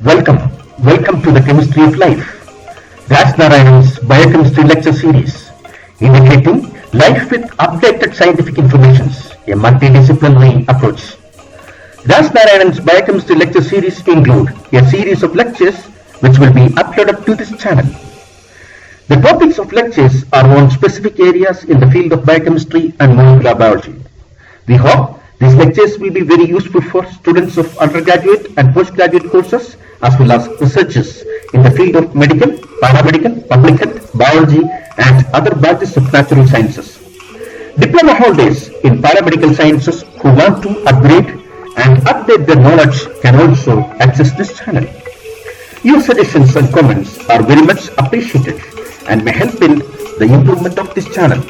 Welcome, welcome to the Chemistry of Life, Raj Narayan's Biochemistry Lecture Series, indicating life with updated scientific informations, a multidisciplinary approach. Raj Narayan's Biochemistry Lecture Series include a series of lectures which will be uploaded to this channel. The topics of lectures are on specific areas in the field of biochemistry and molecular biology. We hope these lectures will be very useful for students of undergraduate and postgraduate courses as well as researchers in the field of medical, paramedical, public health, biology and other branches of natural sciences. Diploma holders in paramedical sciences who want to upgrade and update their knowledge can also access this channel. Your suggestions and comments are very much appreciated and may help in the improvement of this channel.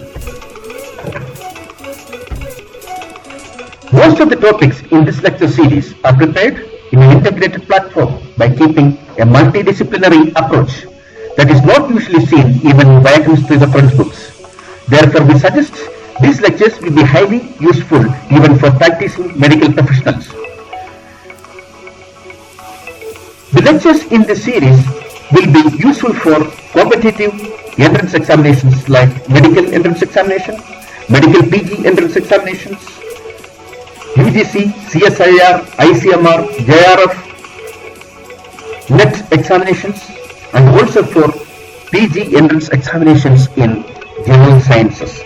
Most of the topics in this lecture series are prepared in an integrated platform by keeping a multidisciplinary approach that is not usually seen even in biochemistry reference books. Therefore, we suggest these lectures will be highly useful even for practicing medical professionals. The lectures in this series will be useful for competitive entrance examinations like medical entrance examination, medical PG entrance examinations, UGC, CSIR, ICMR, JRF, NET examinations, and also for PG entrance examinations in general sciences.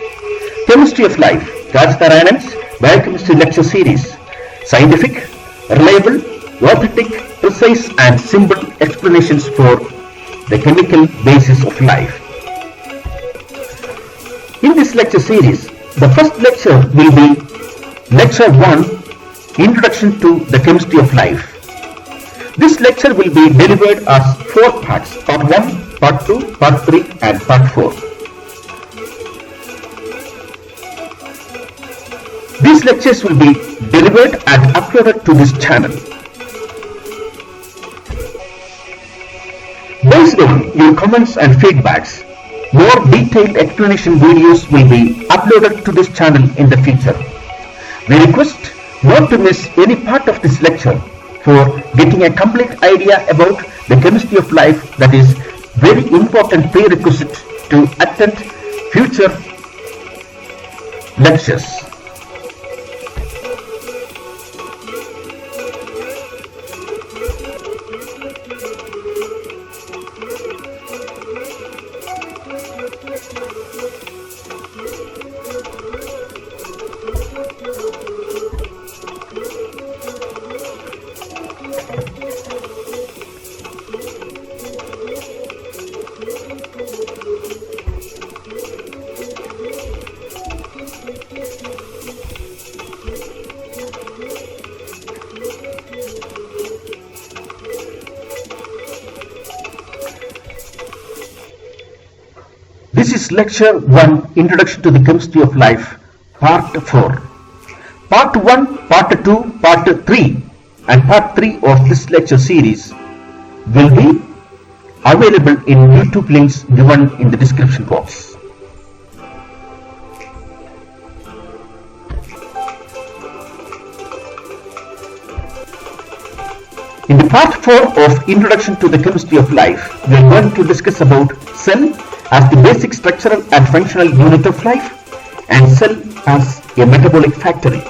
Chemistry of Life, Raj Narayan's Biochemistry Lecture Series. Scientific, reliable, authentic, precise and simple explanations for the chemical basis of life. In this lecture series, the first lecture will be Lecture 1, Introduction to the Chemistry of Life. This lecture will be delivered as 4 parts, Part 1, Part 2, Part 3 and Part 4. These lectures will be delivered and uploaded to this channel. Based on your comments and feedbacks, more detailed explanation videos will be uploaded to this channel in the future. We request not to miss any part of this lecture for getting a complete idea about the chemistry of life that is very important prerequisite to attend future lectures. This is Lecture 1, Introduction to the Chemistry of Life, Part 4. Part 1, Part 2, Part 3 and Part 3 of this lecture series will be available in YouTube links given in the description box. In the Part 4 of Introduction to the Chemistry of Life, we are going to discuss about cell as the basic structural and functional unit of life and cell as a metabolic factory.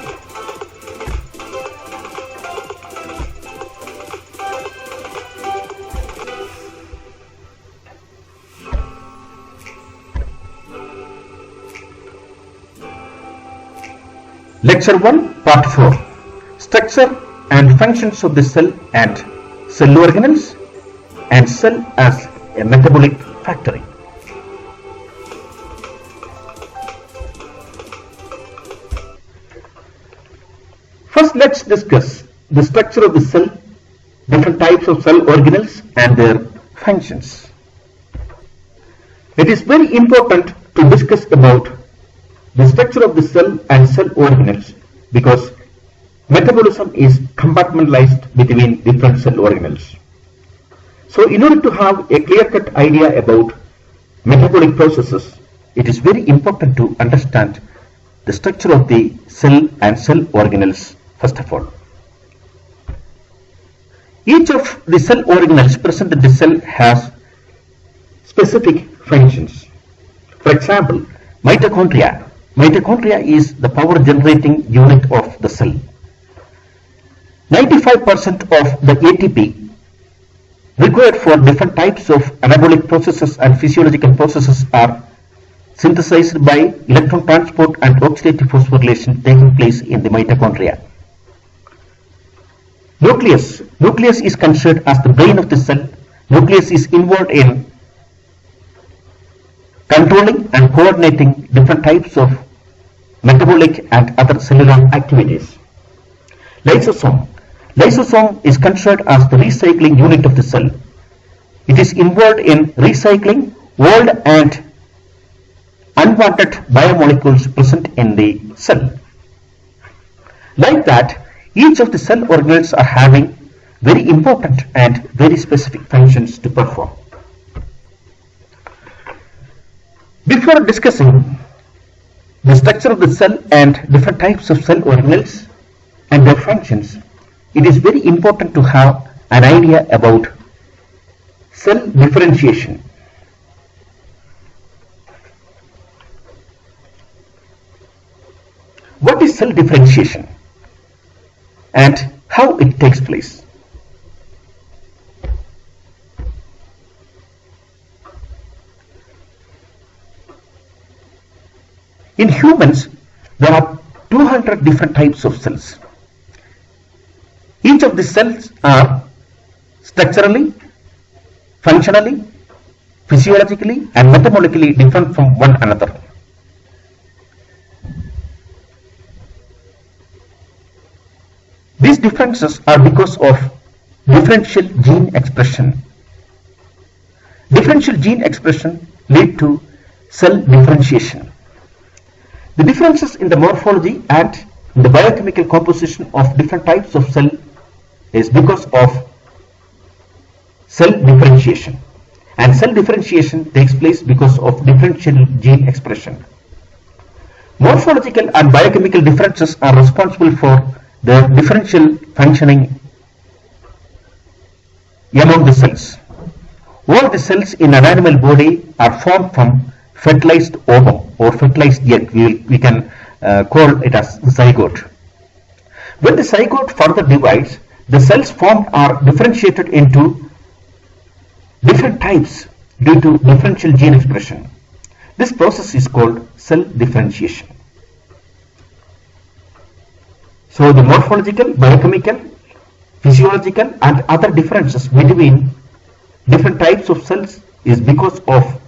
Lecture 1, Part 4. Structure and functions of the cell and cell organelles and cell as a metabolic factory. First, let's discuss the structure of the cell, different types of cell organelles and their functions. It is very important to discuss about the structure of the cell and cell organelles because metabolism is compartmentalized between different cell organelles. So in order to have a clear-cut idea about metabolic processes, it is very important to understand the structure of the cell and cell organelles first of all. Each of the cell organelles present in the cell has specific functions. For example, mitochondria. Mitochondria is the power generating unit of the cell. 95% of the ATP required for different types of anabolic processes and physiological processes are synthesized by electron transport and oxidative phosphorylation taking place in the mitochondria. Nucleus. Nucleus is considered as the brain of the cell. Nucleus is involved in controlling and coordinating different types of metabolic and other cellular activities. Lysosome. Lysosome is considered as the recycling unit of the cell. It is involved in recycling old and unwanted biomolecules present in the cell. Like that, each of the cell organelles are having very important and very specific functions to perform. Before discussing the structure of the cell and different types of cell organelles and their functions, it is very important to have an idea about cell differentiation. What is cell differentiation and how it takes place? In humans, there are 200 different types of cells. Each of the cells are structurally, functionally, physiologically and metabolically different from one another. These differences are because of differential gene expression. Differential gene expression lead to cell differentiation. The differences in the morphology and in the biochemical composition of different types of cell is because of cell differentiation, and cell differentiation takes place because of differential gene expression. Morphological and biochemical differences are responsible for the differential functioning among the cells. All the cells in an animal body are formed from fertilized ovum or fertilized egg. We can call it as zygote. When the zygote further divides, the cells formed are differentiated into different types due to differential gene expression. This process is called cell differentiation. So the morphological, biochemical, physiological and other differences between different types of cells is because of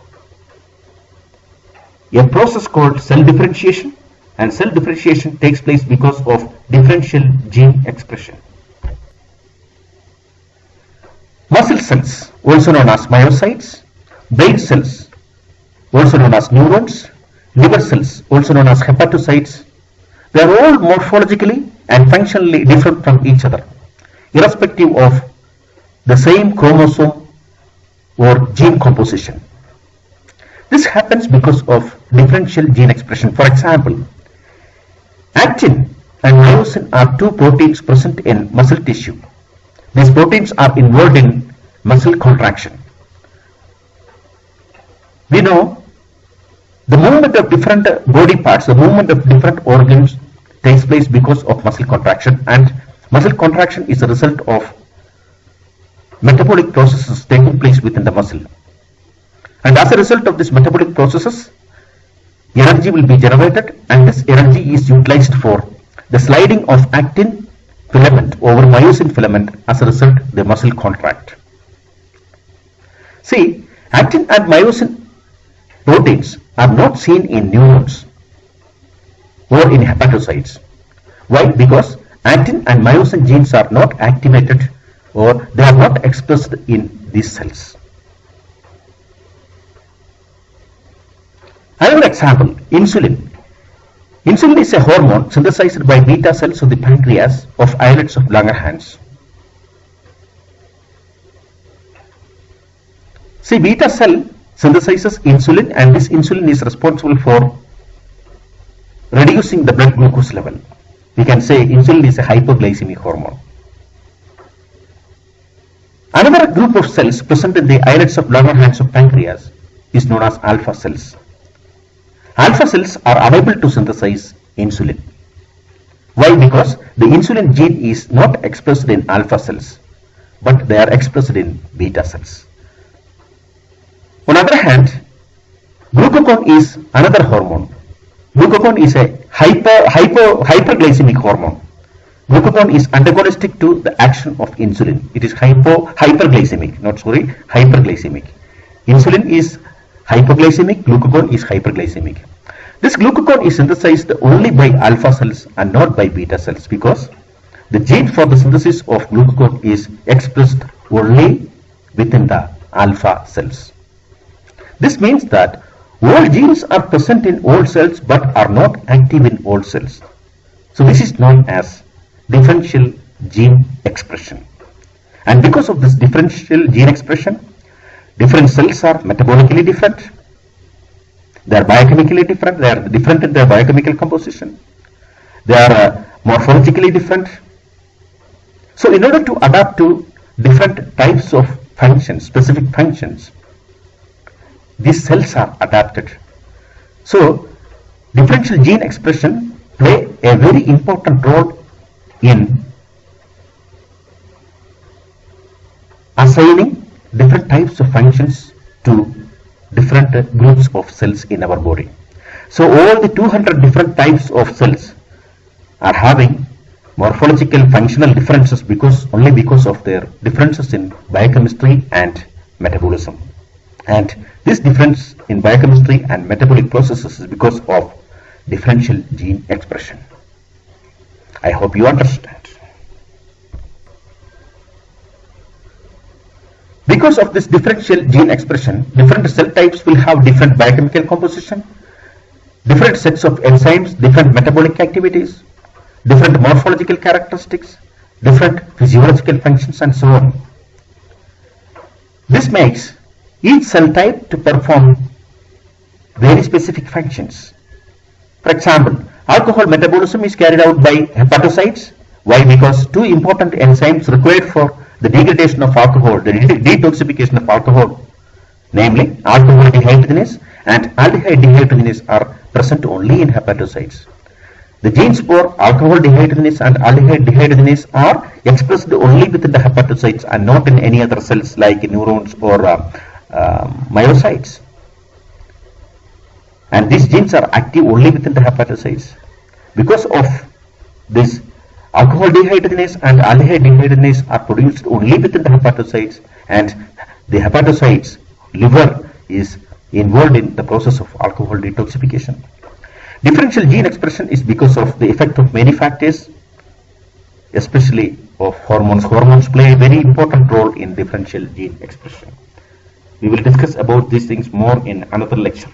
a process called cell differentiation, and cell differentiation takes place because of differential gene expression. Muscle cells, also known as myocytes, brain cells, also known as neurons, liver cells, also known as hepatocytes, they are all morphologically and functionally different from each other, irrespective of the same chromosome or gene composition. This happens because of differential gene expression. For example, actin and myosin are two proteins present in muscle tissue. These proteins are involved in muscle contraction. We know the movement of different body parts, the movement of different organs takes place because of muscle contraction, and muscle contraction is a result of metabolic processes taking place within the muscle. And as a result of this metabolic processes, energy will be generated, and this energy is utilized for the sliding of actin filament over myosin filament. As a result, the muscle contract. See, actin and myosin proteins are not seen in neurons or in hepatocytes. Why? Because actin and myosin genes are not activated or they are not expressed in these cells. Another example, insulin. Insulin is a hormone synthesized by beta cells of the pancreas of islets of Langerhans. See, beta cell synthesizes insulin, and this insulin is responsible for reducing the blood glucose level. We can say insulin is a hypoglycemic hormone. Another group of cells present in the islets of Langerhans of pancreas is known as alpha cells. Alpha cells are unable to synthesize insulin. Why? Because the insulin gene is not expressed in alpha cells, but they are expressed in beta cells. On the other hand, glucagon is another hormone. Glucagon is a hyperglycemic hormone. Glucagon is antagonistic to the action of insulin. It is hyperglycemic. Insulin is hypoglycemic, glucagon is hyperglycemic. This glucagon is synthesized only by alpha cells and not by beta cells because the gene for the synthesis of glucagon is expressed only within the alpha cells. This means that all genes are present in all cells but are not active in all cells. So this is known as differential gene expression. And because of this differential gene expression, different cells are metabolically different, they are biochemically different, they are different in their biochemical composition, they are morphologically different. So in order to adapt to different types of functions, specific functions, these cells are adapted. So differential gene expression play a very important role in assigning different types of functions to different groups of cells in our body. So all the 200 different types of cells are having morphological functional differences only because of their differences in biochemistry and metabolism. And this difference in biochemistry and metabolic processes is because of differential gene expression. I hope you understand. Because of this differential gene expression, different cell types will have different biochemical composition, different sets of enzymes, different metabolic activities, different morphological characteristics, different physiological functions, and so on. This makes each cell type to perform very specific functions. For example, alcohol metabolism is carried out by hepatocytes. Why? Because two important enzymes required for the degradation of alcohol, the detoxification of alcohol, namely alcohol dehydrogenase and aldehyde dehydrogenase, are present only in hepatocytes. The genes for alcohol dehydrogenase and aldehyde dehydrogenase are expressed only within the hepatocytes and not in any other cells like neurons or myocytes. And these genes are active only within the hepatocytes. Because of this, alcohol dehydrogenase and aldehyde dehydrogenase are produced only within the hepatocytes, and the hepatocytes liver is involved in the process of alcohol detoxification. Differential gene expression is because of the effect of many factors, especially of hormones. Hormones play a very important role in differential gene expression. We will discuss about these things more in another lecture.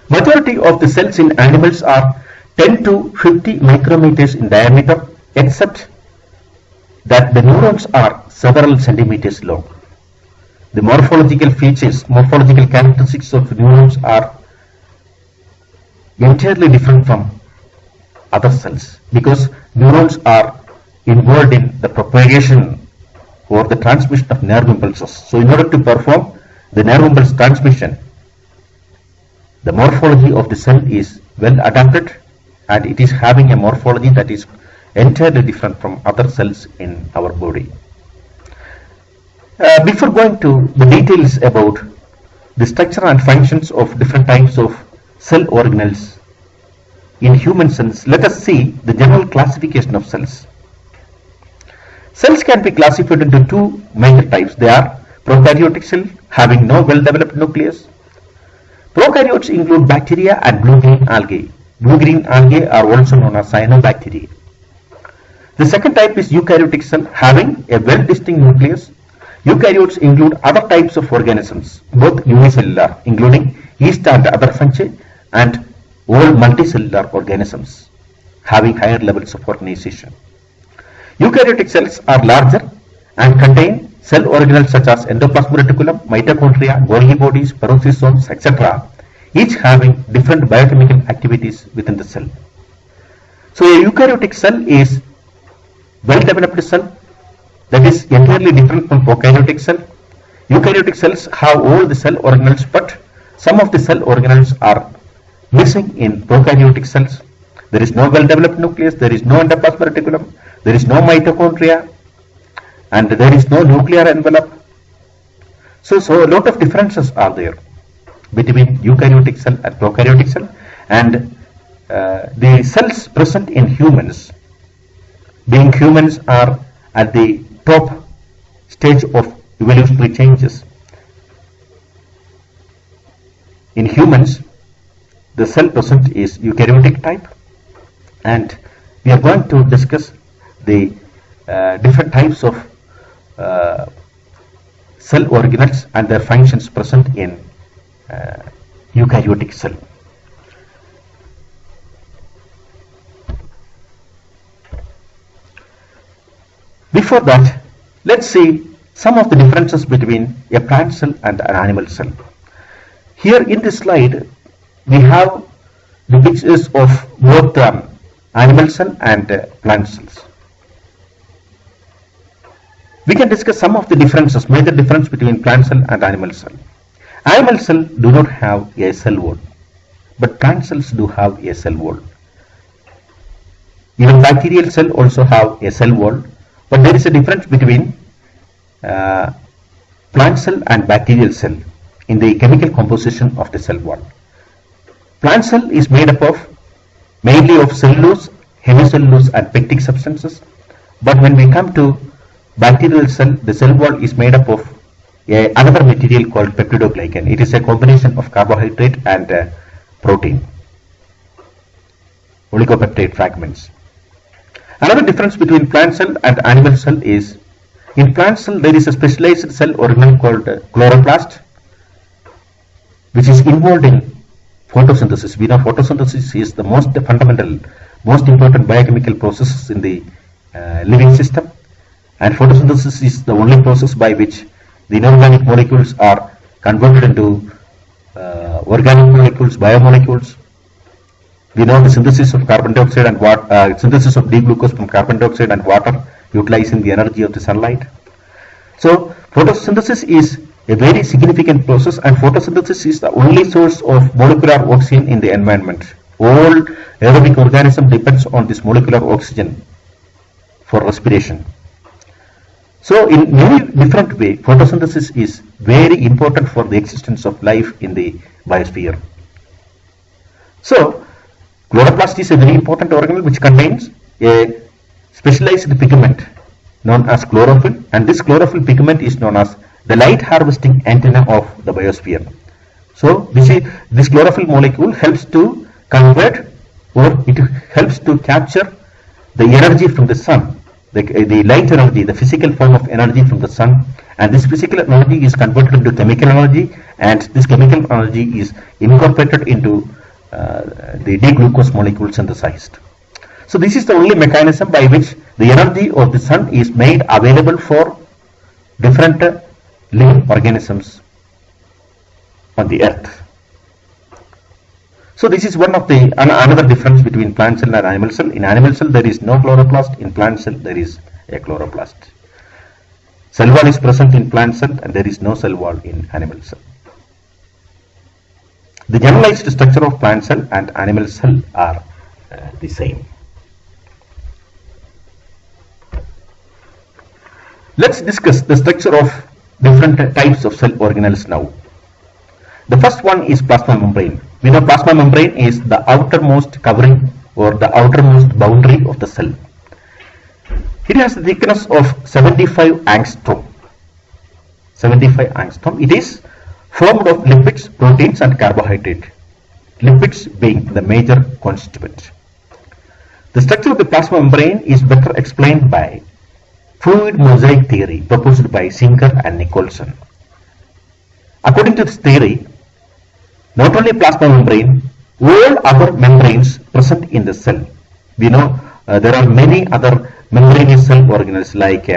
Majority of the cells in animals are 10 to 50 micrometers in diameter, except that the neurons are several centimeters long. The morphological characteristics of neurons are entirely different from other cells because neurons are involved in the propagation or the transmission of nerve impulses. So in order to perform the nerve impulse transmission, the morphology of the cell is well adapted, and it is having a morphology that is entirely different from other cells in our body. Before going to the details about the structure and functions of different types of cell organelles in human cells, let us see the general classification of cells. Cells can be classified into two major types. They are prokaryotic cell having no well-developed nucleus. Prokaryotes include bacteria and blue-green algae. Blue-green algae are also known as cyanobacteria. The second type is eukaryotic cell having a well-distinct nucleus. Eukaryotes include other types of organisms, both unicellular, including yeast and other fungi, and all multicellular organisms having higher levels of organization. Eukaryotic cells are larger and contain cell organelles such as endoplasmic reticulum, mitochondria, Golgi bodies, peroxisomes, etc., each having different biochemical activities within the cell. So a eukaryotic cell is well-developed cell that is entirely different from prokaryotic cell. Eukaryotic cells have all the cell organelles, but some of the cell organelles are missing in prokaryotic cells. There is no well-developed nucleus, there is no endoplasmic reticulum, there is no mitochondria, and there is no nuclear envelope. So a lot of differences are there between eukaryotic cell and prokaryotic cell, and the cells present in humans, being humans, are at the top stage of evolutionary changes. In humans, the cell present is eukaryotic type, and we are going to discuss the different types of cell organelles and their functions present in eukaryotic cell. Before that, let's see some of the differences between a plant cell and an animal cell. Here in this slide, we have the pictures of both animal cell and plant cells. We can discuss some of the differences, major difference between plant cell and animal cell. Animal cell do not have a cell wall, but plant cells do have a cell wall. Even bacterial cell also have a cell wall, but there is a difference between plant cell and bacterial cell in the chemical composition of the cell wall. Plant cell is made up of mainly of cellulose, hemicellulose and pectic substances, but when we come to bacterial cell, the cell wall is made up of another material called peptidoglycan. It is a combination of carbohydrate and protein, oligopeptide fragments. Another difference between plant cell and animal cell is, in plant cell there is a specialized cell organelle called chloroplast, which is involved in photosynthesis. We know photosynthesis is the most fundamental, most important biochemical process in the living system, and photosynthesis is the only process by which the inorganic molecules are converted into organic molecules, biomolecules. We know the synthesis of carbon dioxide and water, synthesis of D-glucose from carbon dioxide and water, utilizing the energy of the sunlight. So photosynthesis is a very significant process, and photosynthesis is the only source of molecular oxygen in the environment. All aerobic organism depends on this molecular oxygen for respiration. So in many different ways, photosynthesis is very important for the existence of life in the biosphere. So chloroplast is a very important organelle which contains a specialized pigment known as chlorophyll, and this chlorophyll pigment is known as the light harvesting antenna of the biosphere. So this chlorophyll molecule helps to convert, or it helps to capture the energy from the sun, the light energy, the physical form of energy from the sun, and this physical energy is converted into chemical energy, and this chemical energy is incorporated into the D-glucose molecule synthesized. So this is the only mechanism by which the energy of the sun is made available for different living organisms on the earth. So this is one of the another difference between plant cell and animal cell. In animal cell there is no chloroplast, in plant cell there is a chloroplast. Cell wall is present in plant cell and there is no cell wall in animal cell. The generalized structure of plant cell and animal cell are the same. Let's discuss the structure of different types of cell organelles now. The first one is plasma membrane. We know plasma membrane is the outermost covering or the outermost boundary of the cell. It has a thickness of 75 angstrom. 75 angstrom. It is formed of lipids, proteins and carbohydrate. Lipids being the major constituent. The structure of the plasma membrane is better explained by fluid mosaic theory proposed by Singer and Nicholson. According to this theory, not only plasma membrane, all other membranes present in the cell. We know there are many other membranous cell organelles like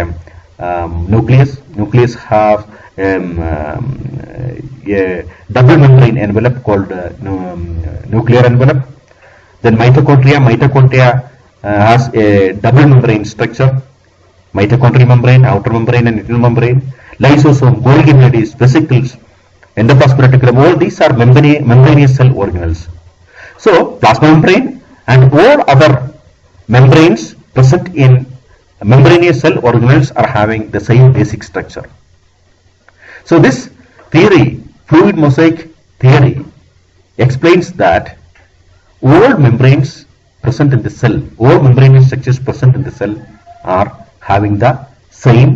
nucleus. Nucleus have a double membrane envelope called nuclear envelope. Then mitochondria has a double membrane structure. mitochondrial membrane, outer membrane and internal membrane, lysosome, Golgi bodies, vesicles, endoplasmic reticulum, all these are membranous cell organelles. So plasma membrane and all other membranes present in membranous cell organelles are having the same basic structure. So this theory, fluid mosaic theory, explains that all membranes present in the cell, all membranous structures present in the cell are having the same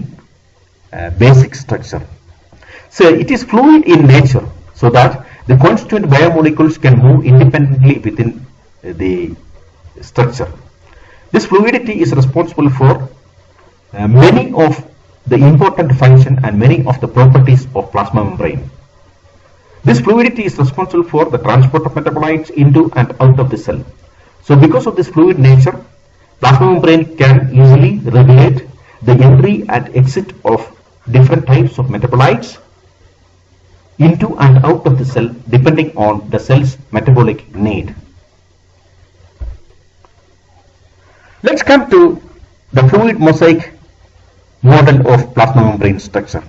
basic structure. So it is fluid in nature, so that the constituent biomolecules can move independently within the structure. This fluidity is responsible for many of the important function and many of the properties of plasma membrane. This fluidity is responsible for the transport of metabolites into and out of the cell. So because of this fluid nature, plasma membrane can easily regulate the entry and exit of different types of metabolites into and out of the cell depending on the cell's metabolic need. Let's come to the fluid mosaic model of plasma membrane structure.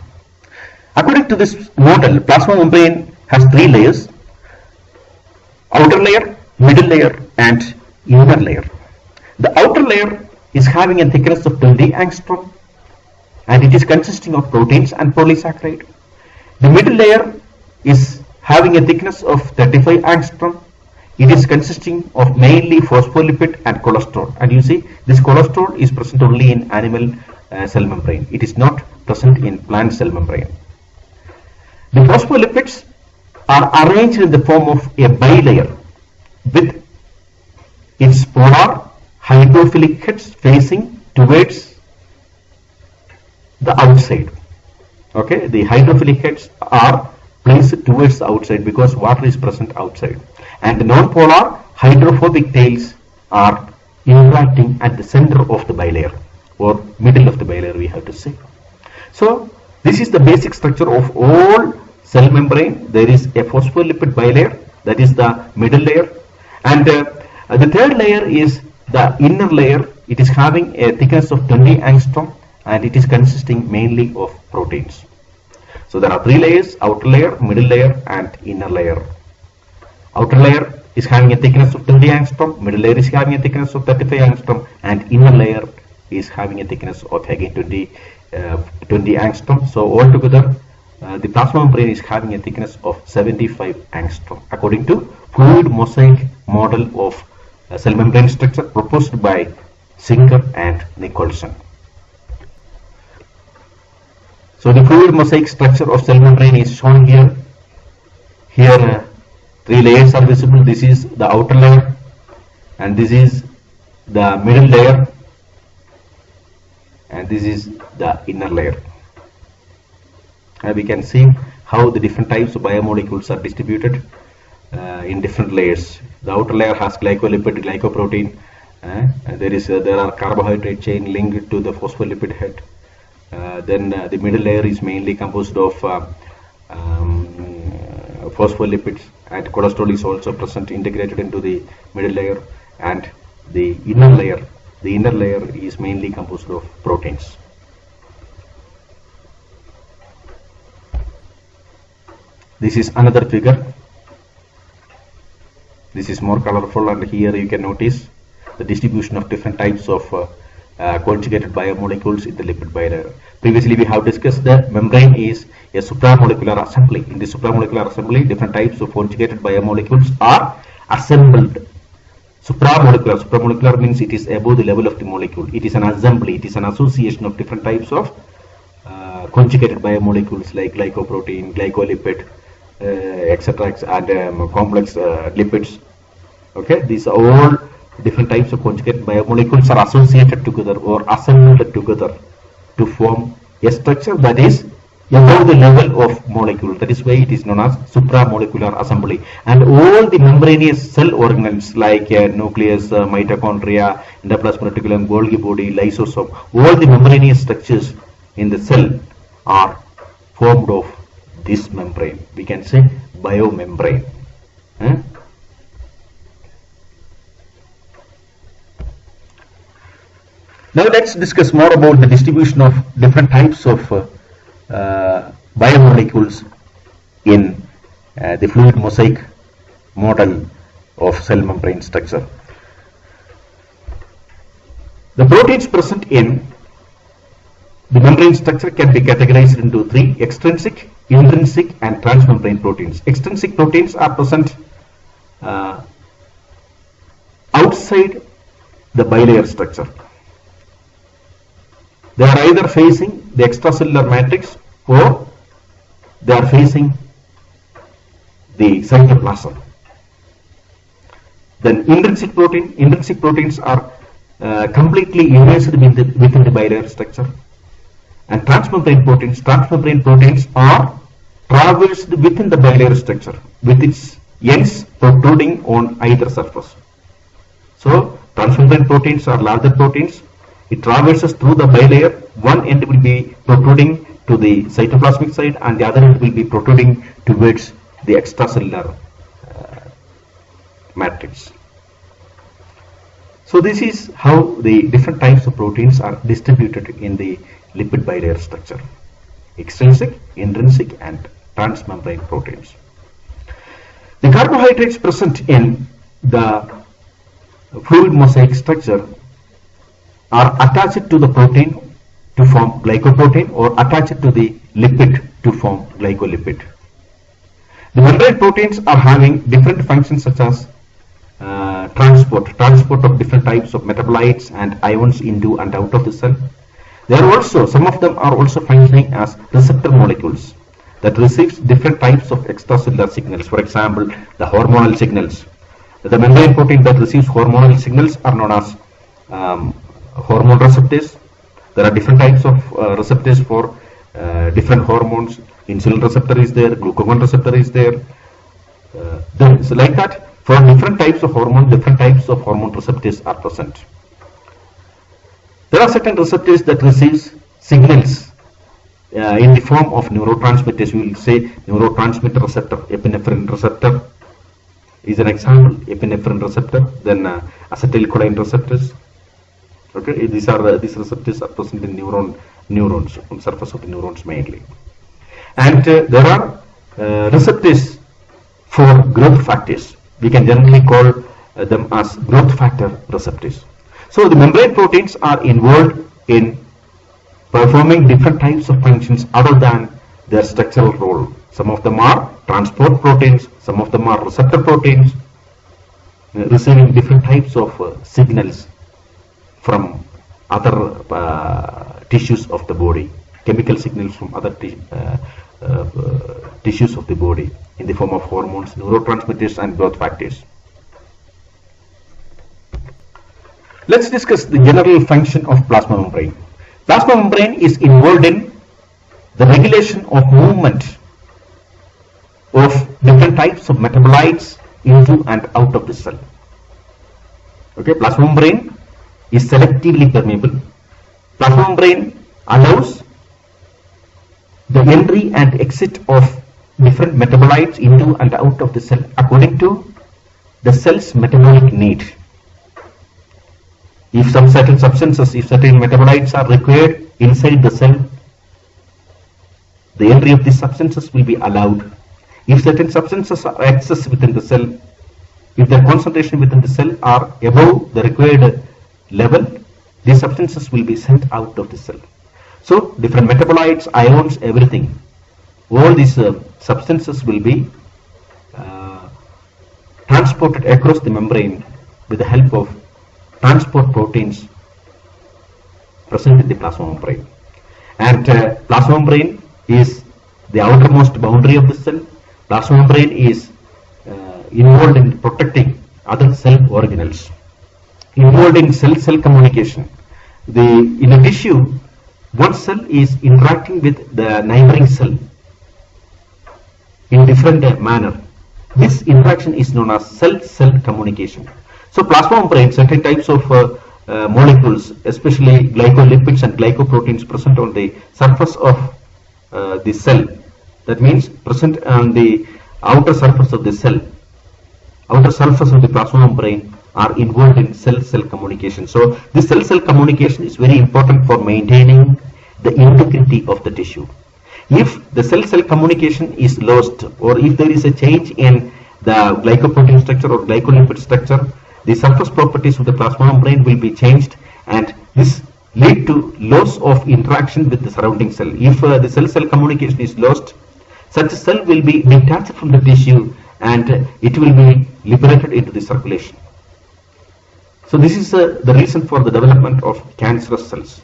According to this model, plasma membrane has three layers: outer layer, middle layer and inner layer. The outer layer is having a thickness of 20 angstrom and it is consisting of proteins and polysaccharide. The middle layer is having a thickness of 35 angstrom. It is consisting of mainly phospholipid and cholesterol, and you see this cholesterol is present only in animal cell membrane. It is not present in plant cell membrane. The phospholipids are arranged in the form of a bilayer with its polar hydrophilic heads facing towards the outside. Okay, the hydrophilic heads are placed towards the outside because water is present outside, and the non-polar hydrophobic tails are interacting at the center of the bilayer, or middle of the bilayer we have to say. So this is the basic structure of all cell membrane. There is a phospholipid bilayer, that is the middle layer, and the third layer is the inner layer. It is having a thickness of 20 angstrom and it is consisting mainly of proteins. So there are three layers: outer layer, middle layer and inner layer. Outer layer is having a thickness of 20 angstrom, middle layer is having a thickness of 35 angstrom and inner layer is having a thickness of again 20 angstrom. So altogether the plasma membrane is having a thickness of 75 angstrom according to fluid mosaic model of cell membrane structure proposed by Singer and Nicholson. So the fluid mosaic structure of cell membrane is shown here. Here three layers are visible. This is the outer layer and this is the middle layer and this is the inner layer. And we can see how the different types of biomolecules are distributed in different layers. The outer layer has glycolipid, glycoprotein, and there are carbohydrate chain linked to the phospholipid head. Then the middle layer is mainly composed of phospholipids, and cholesterol is also present integrated into the middle layer, and the inner layer is mainly composed of proteins. This is another figure. This is more colorful, and here you can notice the distribution of different types of conjugated biomolecules in the lipid bilayer. Previously we have discussed that membrane is a supramolecular assembly. In the supramolecular assembly, different types of conjugated biomolecules are assembled. Supramolecular means it is above the level of the molecule. It is an assembly, it is an association of different types of conjugated biomolecules like glycoprotein, glycolipid, etc., and complex lipids. Okay, these are all different types of conjugated biomolecules are associated together or assembled together to form a structure that is above the level of molecule. That is why it is known as supramolecular assembly. And all the membranous cell organelles like nucleus, mitochondria, endoplasmic reticulum, Golgi body, lysosome, all the membranous structures in the cell are formed of this membrane. We can say biomembrane. Now let's discuss more about the distribution of different types of biomolecules in the fluid mosaic model of cell membrane structure. The proteins present in the membrane structure can be categorized into three: extrinsic, intrinsic and transmembrane proteins. Extrinsic proteins are present outside the bilayer structure. They are either facing the extracellular matrix or they are facing the cytoplasm. Then intrinsic proteins are completely immersed within the bilayer structure. And transmembrane proteins are traversed within the bilayer structure with its ends protruding on either surface. So transmembrane proteins are larger proteins. It traverses through the bilayer. One end will be protruding to the cytoplasmic side and the other end will be protruding towards the extracellular matrix. So this is how the different types of proteins are distributed in the lipid bilayer structure: extrinsic, intrinsic and transmembrane proteins. The carbohydrates present in the fluid mosaic structure are attached to the protein to form glycoprotein or attached to the lipid to form glycolipid. The membrane proteins are having different functions such as transport of different types of metabolites and ions into and out of the cell. Some of them are also functioning as receptor molecules that receives different types of extracellular signals. For example, the hormonal signals. The membrane protein that receives hormonal signals are known as hormone receptors. There are different types of receptors for different hormones. Insulin receptor is there, glucagon receptor is there. So like that, for different types of hormone receptors are present. There are certain receptors that receives signals in the form of neurotransmitters. We will say neurotransmitter receptor. Epinephrine receptor is an example. Epinephrine receptor. Then acetylcholine receptors. Okay, these receptors are present in neurons on the surface of the neurons mainly. And there are receptors for growth factors. We can generally call them as growth factor receptors. So the membrane proteins are involved in performing different types of functions other than their structural role. Some of them are transport proteins, some of them are receptor proteins, receiving different types of signals from other tissues of the body, chemical signals from other tissues of the body in the form of hormones, neurotransmitters and growth factors. Let's discuss the general function of plasma membrane. Plasma membrane is involved in the regulation of movement of different types of metabolites into and out of the cell. Okay, plasma membrane is selectively permeable. Plasma membrane allows the entry and exit of different metabolites into and out of the cell according to the cell's metabolic need. If certain metabolites are required inside the cell, the entry of these substances will be allowed. If certain substances are excess within the cell, if their concentration within the cell are above the required level, these substances will be sent out of the cell. So different metabolites, ions, everything, all these substances will be transported across the membrane with the help of transport proteins present in the plasma membrane. And plasma membrane is the outermost boundary of the cell. Plasma membrane is involved in protecting other cell organelles, involved in cell-cell communication. In a tissue, one cell is interacting with the neighboring cell in different manner. This interaction is known as cell-cell communication. So plasma membrane, certain types of molecules, especially glycolipids and glycoproteins present on the surface of the cell. That means present on the outer surface of the cell, outer surface of the plasma membrane are involved in cell-cell communication. So this cell-cell communication is very important for maintaining the integrity of the tissue. If the cell-cell communication is lost, or if there is a change in the glycoprotein structure or glycolipid structure, the surface properties of the plasma membrane will be changed, and this lead to loss of interaction with the surrounding cell. If the cell-cell communication is lost, such a cell will be detached from the tissue and it will be liberated into the circulation. So this is the reason for the development of cancerous cells.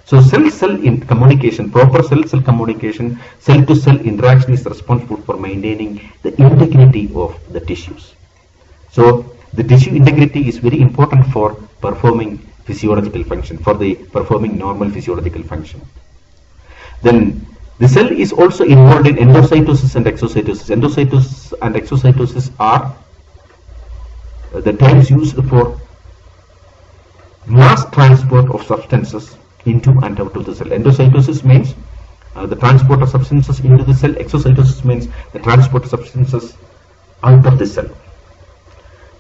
So cell-cell communication, proper cell-cell communication, cell-to-cell interaction is responsible for maintaining the integrity of the tissues. So the tissue integrity is very important for performing physiological function, for the performing normal physiological function. Then the cell is also involved in endocytosis and exocytosis. Endocytosis and exocytosis are the terms used for mass transport of substances into and out of the cell. Endocytosis means the transport of substances into the cell. Exocytosis means the transport of substances out of the cell.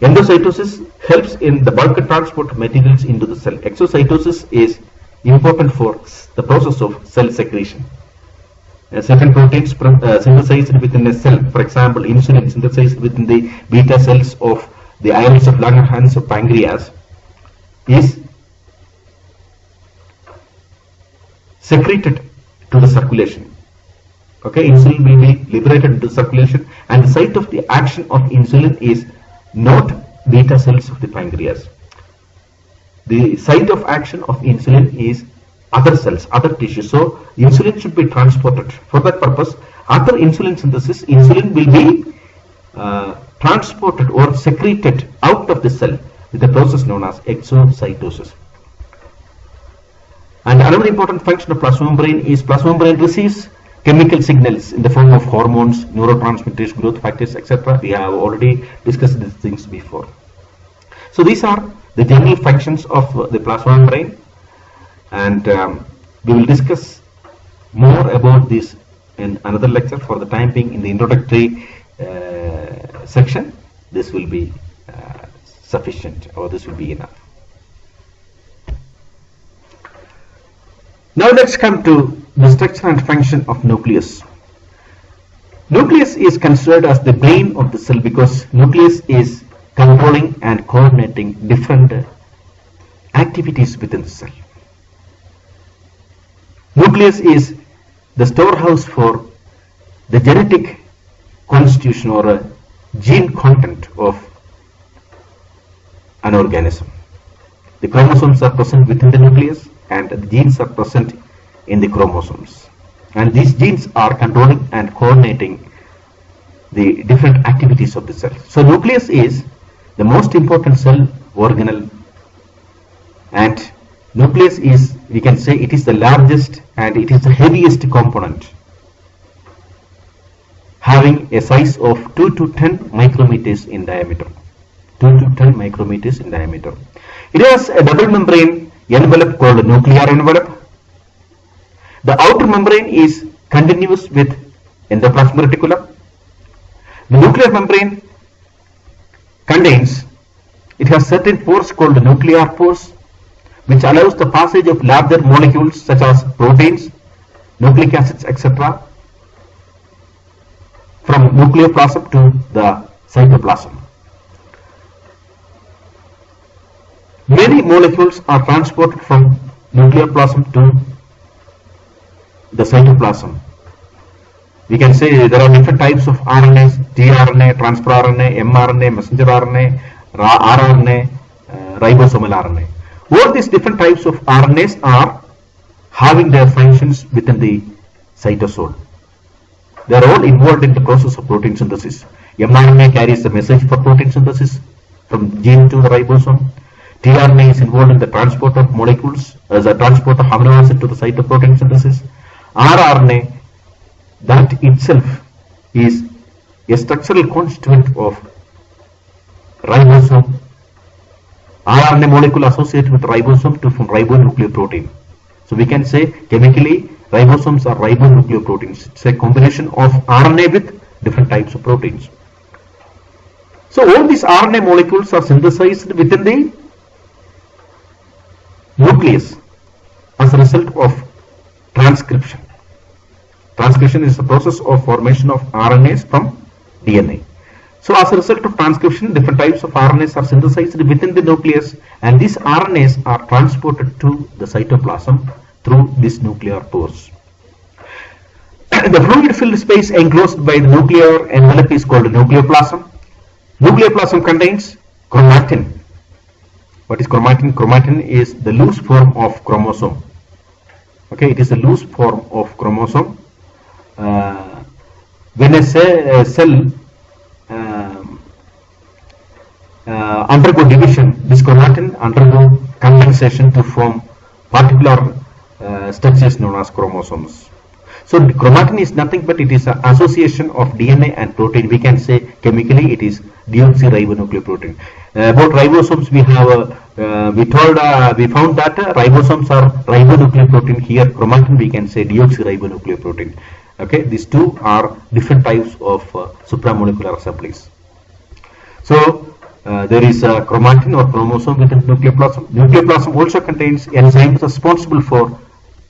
Endocytosis helps in the bulk transport of materials into the cell. Exocytosis is important for the process of cell secretion. Certain proteins synthesized within a cell, for example, insulin synthesized within the beta cells of the islets of Langerhans of pancreas, is secreted to the circulation. Okay, insulin will be liberated into circulation, and the site of the action of insulin is not beta cells of the pancreas. The site of action of insulin is other cells, other tissues. So insulin should be transported. For that purpose, after insulin synthesis, insulin will be transported or secreted out of the cell with a process known as exocytosis. And another important function of plasma membrane is plasma membrane receives chemical signals in the form of hormones, neurotransmitters, growth factors, etc. We have already discussed these things before. So these are the general functions of the plasma membrane, and we will discuss more about this in another lecture. For the time being, in the introductory section, this will be sufficient, or this will be enough. Now let's come to the structure and function of nucleus. Nucleus is considered as the brain of the cell because nucleus is controlling and coordinating different activities within the cell. Nucleus is the storehouse for the genetic constitution or gene content of an organism. The chromosomes are present within the nucleus, and the genes are present in the chromosomes, and these genes are controlling and coordinating the different activities of the cell. So nucleus is the most important cell organelle, and nucleus is, we can say, it is the largest and it is the heaviest component, having a size of 2 to 10 micrometers in diameter. 2 to 10 micrometers in diameter. It has a double membrane envelope called nuclear envelope. The outer membrane is continuous with endoplasmic reticulum. The nuclear membrane contains, it has certain pores called nuclear pores, which allows the passage of larger molecules such as proteins, nucleic acids, etc. from nucleoplasm to the cytoplasm. Many molecules are transported from nucleoplasm to the cytoplasm. We can say there are different types of RNAs: tRNA, transfer RNA, mRNA, messenger RNA, rRNA, ribosomal RNA. All these different types of RNAs are having their functions within the cytosol. They are all involved in the process of protein synthesis. mRNA carries the message for protein synthesis from gene to the ribosome. tRNA is involved in the transport of molecules as a transport of amino acid to the site of protein synthesis. rRNA, that itself is a structural constituent of ribosome. rRNA molecule associated with ribosome to form ribonucleoprotein. So we can say chemically ribosomes are ribonucleoproteins. It's a combination of RNA with different types of proteins. So all these RNA molecules are synthesized within the nucleus as a result of transcription. Transcription is the process of formation of RNAs from DNA. So as a result of transcription, different types of RNAs are synthesized within the nucleus, and these RNAs are transported to the cytoplasm through these nuclear pores. The fluid-filled space enclosed by the nuclear envelope is called nucleoplasm. Nucleoplasm contains chromatin. What is chromatin? Chromatin is the loose form of chromosome. Okay, it is the loose form of chromosome. When a cell undergo division, this chromatin undergo condensation to form particular structures known as chromosomes. So chromatin is nothing but it is an association of DNA and protein. We can say chemically it is deoxyribonucleoprotein. About ribosomes, we found that ribosomes are ribonucleoprotein. Here chromatin we can say deoxyribonucleoprotein. Okay, these two are different types of supramolecular assemblies. So there is a chromatin or chromosome within nucleoplasm. Nucleoplasm also contains enzymes responsible for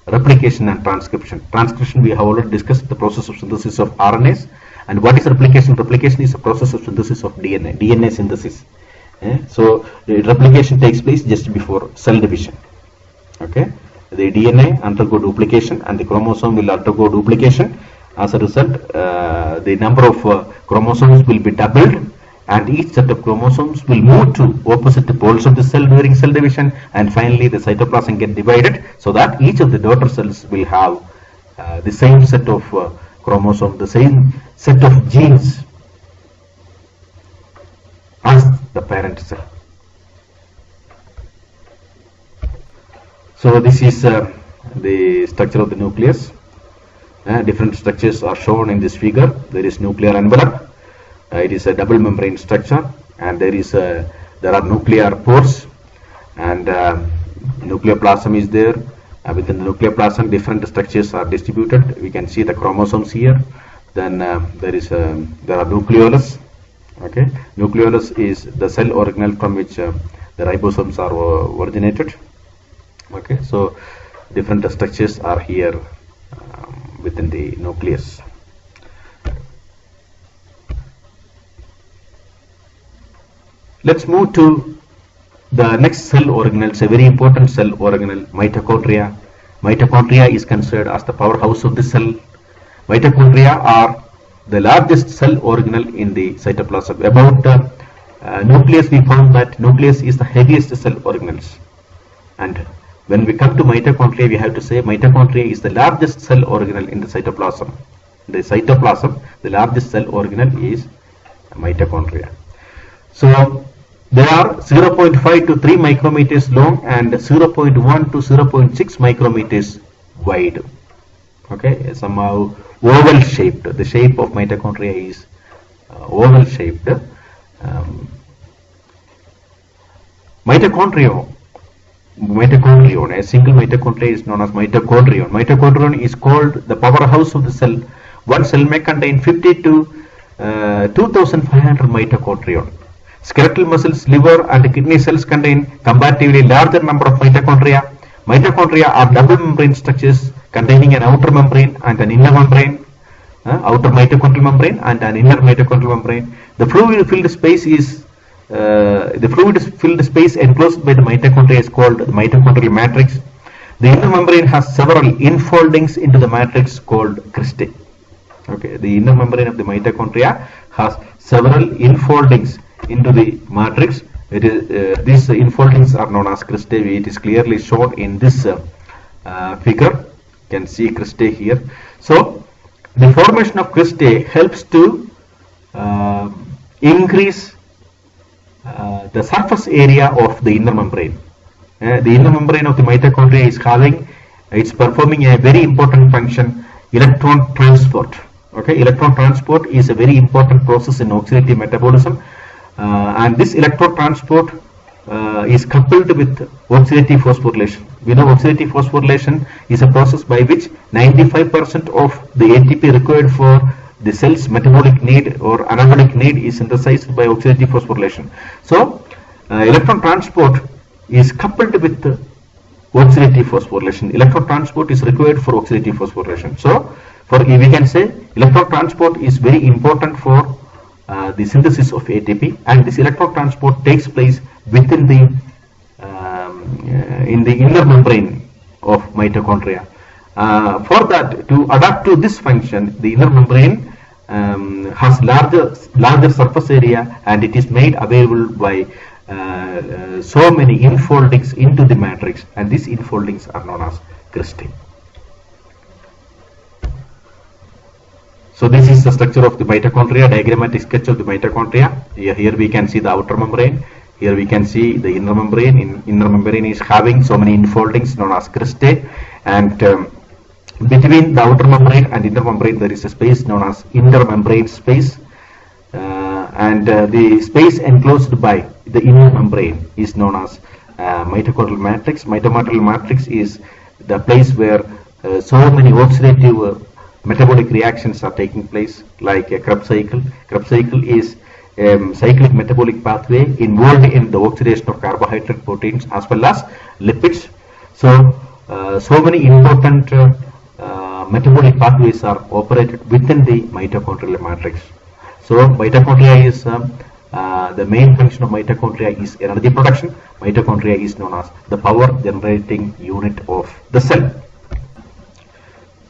replication and transcription. Transcription we have already discussed, the process of synthesis of RNAs. And what is replication? Replication is a process of synthesis of DNA synthesis. So the replication takes place just before cell division. Okay, the DNA undergo duplication and the chromosome will undergo duplication. As a result, the number of chromosomes will be doubled, and each set of chromosomes will move to opposite poles of the cell during cell division, and finally the cytoplasm get divided so that each of the daughter cells will have the same set of chromosomes, the same set of genes as the parent cell. So this is the structure of the nucleus. Different structures are shown in this figure. There is nuclear envelope. It is a double membrane structure, and there are nuclear pores, and nucleoplasm is there. Within the nucleoplasm, different structures are distributed. We can see the chromosomes here. Then there are nucleolus. Okay, nucleolus is the cell organelle from which the ribosomes are originated. Okay, so different structures are here within the nucleus. Let's move to the next cell organelle. It's a very important cell organelle, mitochondria. Mitochondria is considered as the powerhouse of the cell. Mitochondria are the largest cell organelle in the cytoplasm. About nucleus, we found that nucleus is the heaviest cell organelles. And when we come to mitochondria, we have to say mitochondria is the largest cell organelle in the cytoplasm. The cytoplasm, the largest cell organelle is mitochondria. So they are 0.5 to 3 micrometers long and 0.1 to 0.6 micrometers wide. Okay, somehow oval shaped. The shape of mitochondria is oval shaped. Mitochondrion, a single mitochondria is known as mitochondrion. Mitochondrion is called the powerhouse of the cell. One cell may contain 50 to 2500 mitochondrion. Skeletal muscles, liver and kidney cells contain comparatively larger number of mitochondria. Mitochondria are double membrane structures containing an outer membrane and an inner membrane, outer mitochondrial membrane and an inner mitochondrial membrane. The fluid-filled space enclosed by the mitochondria is called the mitochondrial matrix. The inner membrane has several infoldings into the matrix called cristae. Okay, the inner membrane of the mitochondria has several infoldings into the matrix. It is these infoldings are known as cristae. It is clearly shown in this figure. You can see cristae here. So the formation of cristae helps to increase the surface area of the inner membrane. The inner membrane of the mitochondria is performing a very important function, electron transport. Okay, electron transport is a very important process in oxidative metabolism. And this electron transport is coupled with oxidative phosphorylation. We know oxidative phosphorylation is a process by which 95% of the ATP required for the cell's metabolic need or anabolic need is synthesized by oxidative phosphorylation. So electron transport is coupled with oxidative phosphorylation. Electron transport is required for oxidative phosphorylation. So we can say electron transport is very important for the synthesis of ATP, and this electron transport takes place within the in the inner membrane of mitochondria. For that, to adapt to this function, the inner membrane has larger surface area, and it is made available by so many infoldings into the matrix, and these infoldings are known as cristae. So this is the structure of the mitochondria, diagrammatic sketch of the mitochondria. Here we can see the outer membrane. Here we can see the inner membrane. Inner membrane is having so many infoldings known as cristae, and between the outer membrane and inner membrane there is a space known as intermembrane space, and the space enclosed by the inner membrane is known as mitochondrial matrix. Mitochondrial matrix is the place where so many oxidative metabolic reactions are taking place, like a Krebs cycle. Krebs cycle is cyclic metabolic pathway involved in the oxidation of carbohydrate, proteins as well as lipids. So so many important metabolic pathways are operated within the mitochondrial matrix. So mitochondria is the main function of mitochondria is energy production. Mitochondria is known as the power generating unit of the cell.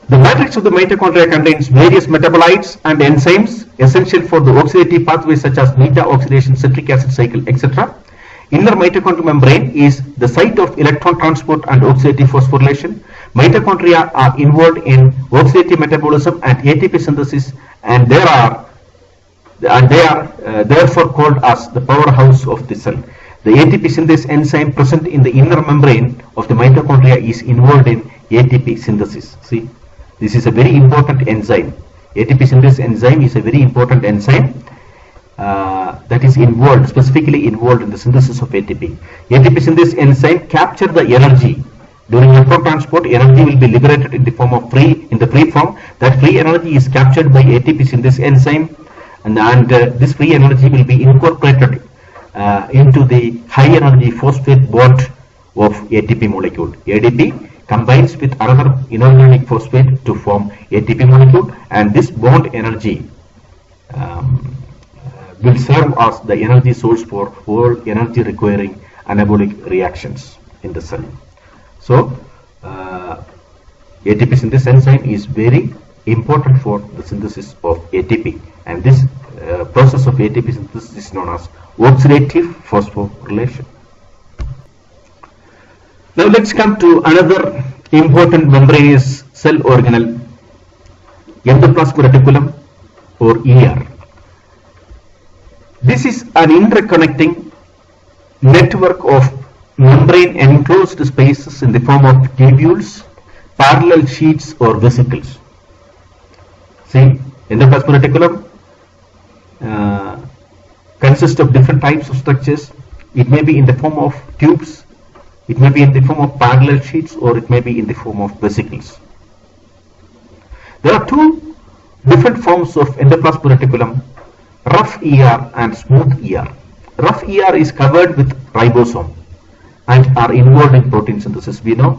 The matrix of the mitochondria contains various metabolites and enzymes essential for the oxidative pathways such as beta oxidation, citric acid cycle, etc. Inner mitochondrial membrane is the site of electron transport and oxidative phosphorylation. Mitochondria are involved in oxidative metabolism and ATP synthesis, and they are therefore called as the powerhouse of the cell. The ATP synthase enzyme present in the inner membrane of the mitochondria is involved in ATP synthesis. See, this is a very important enzyme. ATP synthase enzyme is a very important enzyme that is specifically involved in the synthesis of ATP. ATP synthase enzyme capture the energy. During electron transport, energy will be liberated in the form of free form. That free energy is captured by ATP synthase enzyme, and this free energy will be incorporated into the high energy phosphate bond of ATP molecule. ADP combines with another inorganic phosphate to form ATP molecule, and this bond energy will serve as the energy source for all energy requiring anabolic reactions in the cell. So ATP synthase enzyme is very important for the synthesis of ATP, and this process of ATP synthesis is known as oxidative phosphorylation. Now let's come to another important membranous cell organelle, endoplasmic reticulum or ER. This is an interconnecting network of membrane enclosed spaces in the form of tubules, parallel sheets or vesicles. See, endoplasmic reticulum consists of different types of structures. It may be in the form of tubes, it may be in the form of parallel sheets, or it may be in the form of vesicles. There are two different forms of endoplasmic reticulum, rough ER and smooth ER. Rough ER is covered with ribosome and are involved in protein synthesis. We know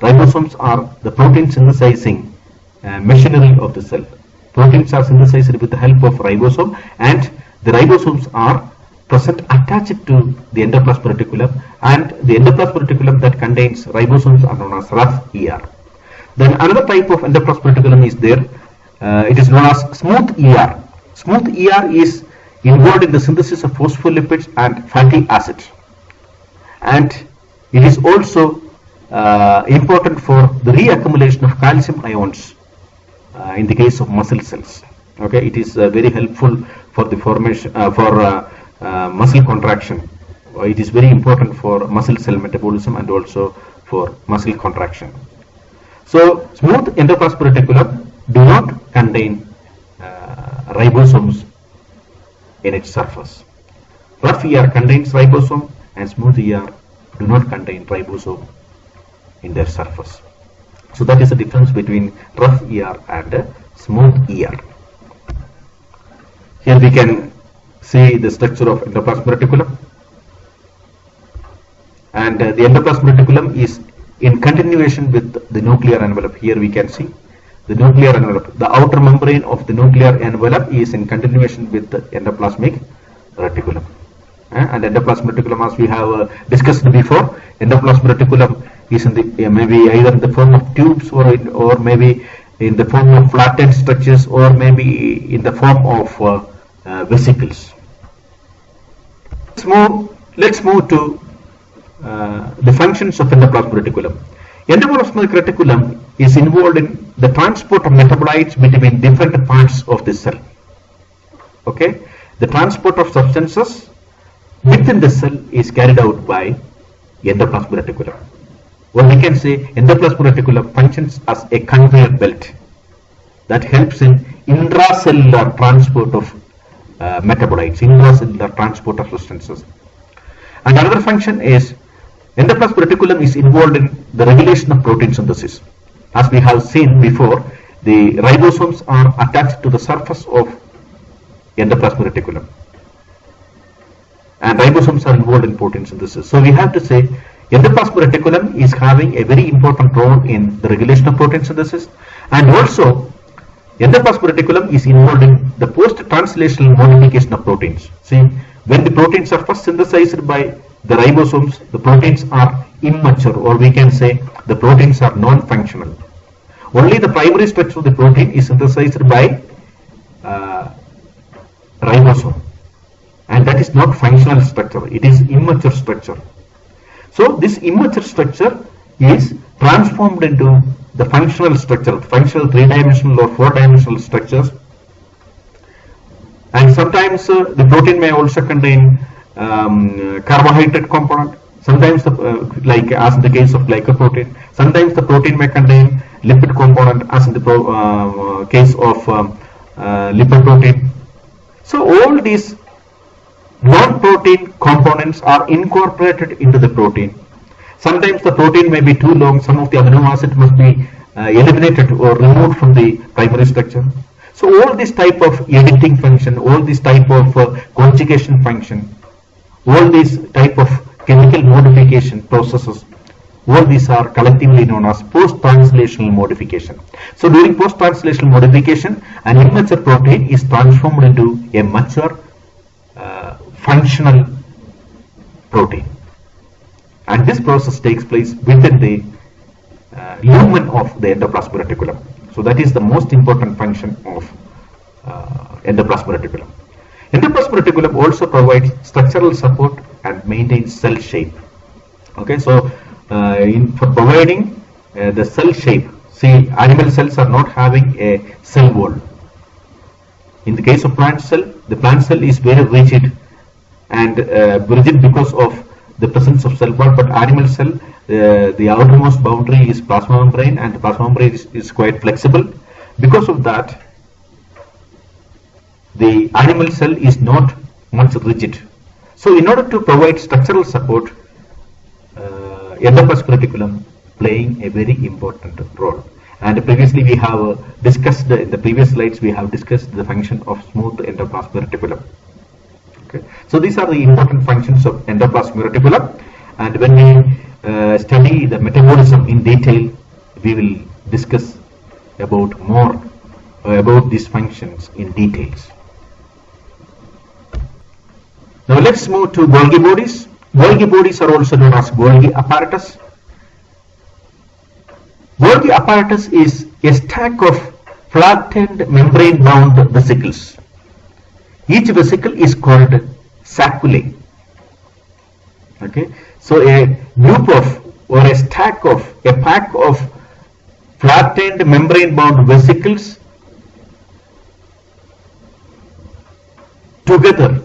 ribosomes are the protein synthesizing machinery of the cell. Proteins are synthesized with the help of ribosome, and the ribosomes are present attached to the endoplasmic reticulum, and the endoplasmic reticulum that contains ribosomes are known as rough ER. Then another type of endoplasmic reticulum is there. It is known as smooth ER. Smooth ER is involved in the synthesis of phospholipids and fatty acids, and it is also important for the reaccumulation of calcium ions in the case of muscle cells. Okay, it is very helpful for the formation muscle contraction. It is very important for muscle cell metabolism and also for muscle contraction. So smooth endoplasmic reticulum do not contain ribosomes in its surface. Rough ER contains ribosome, and smooth ER do not contain ribosome in their surface. So that is the difference between rough ER and smooth ER. Here we can see the structure of endoplasmic reticulum, and the endoplasmic reticulum is in continuation with the nuclear envelope. Here we can see the nuclear envelope. The outer membrane of the nuclear envelope is in continuation with the endoplasmic reticulum. And endoplasmic reticulum, as we have discussed before, endoplasmic reticulum is in the maybe either in the form of tubes or maybe in the form of flattened structures or maybe in the form of vesicles. Let's move to the functions of endoplasmic reticulum. Endoplasmic reticulum is involved in the transport of metabolites between different parts of the cell. Okay, the transport of substances within the cell is carried out by endoplasmic reticulum. Or we can say endoplasmic reticulum functions as a conveyor belt that helps in intracellular transport of metabolites, intracellular transport of substances. And another function is endoplasmic reticulum is involved in the regulation of protein synthesis. As we have seen before, the ribosomes are attached to the surface of endoplasmic reticulum, and ribosomes are involved in protein synthesis. So we have to say endoplasmic reticulum is having a very important role in the regulation of protein synthesis, and also endoplasmic reticulum is involved in the post-translational modification of proteins. See, when the proteins are first synthesized by the ribosomes, the proteins are immature, or we can say the proteins are non-functional. Only the primary structure of the protein is synthesized by ribosome, and that is not functional structure, it is immature structure. So this immature structure is transformed into the functional structure, functional 3-dimensional or 4-dimensional structures, and sometimes the protein may also contain carbohydrate component, sometimes like as in the case of glycoprotein, sometimes the protein may contain lipid component as in the case of lipoprotein. So all these non-protein components are incorporated into the protein. Sometimes the protein may be too long, some of the amino acids must be eliminated or removed from the primary structure. So all this type of editing function, all this type of conjugation function, all these type of chemical modification processes, all these are collectively known as post-translational modification. So during post-translational modification, an immature protein is transformed into a mature functional protein, and this process takes place within the lumen of the endoplasmic reticulum. So that is the most important function of endoplasmic reticulum. Endoplasmic reticulum also provides structural support and maintains cell shape. Okay, so for providing the cell shape, see, animal cells are not having a cell wall. In the case of plant cell, the plant cell is very rigid and rigid because of the presence of cell wall, but animal cell, the outermost boundary is plasma membrane, and the plasma membrane is quite flexible. Because of that, the animal cell is not much rigid. So in order to provide structural support, endoplasmic reticulum playing a very important role. And previously we have discussed, in the previous slides we have discussed the function of smooth endoplasmic reticulum. Okay. So these are the important functions of endoplasmic reticulum, and when we study the metabolism in detail, we will discuss about more about these functions in details. Now let's move to Golgi bodies. Golgi bodies are also known as Golgi apparatus. Golgi apparatus is a stack of flattened membrane-bound vesicles. Each vesicle is called sacculae. Okay, so a group of, or a stack of, a pack of flattened membrane-bound vesicles together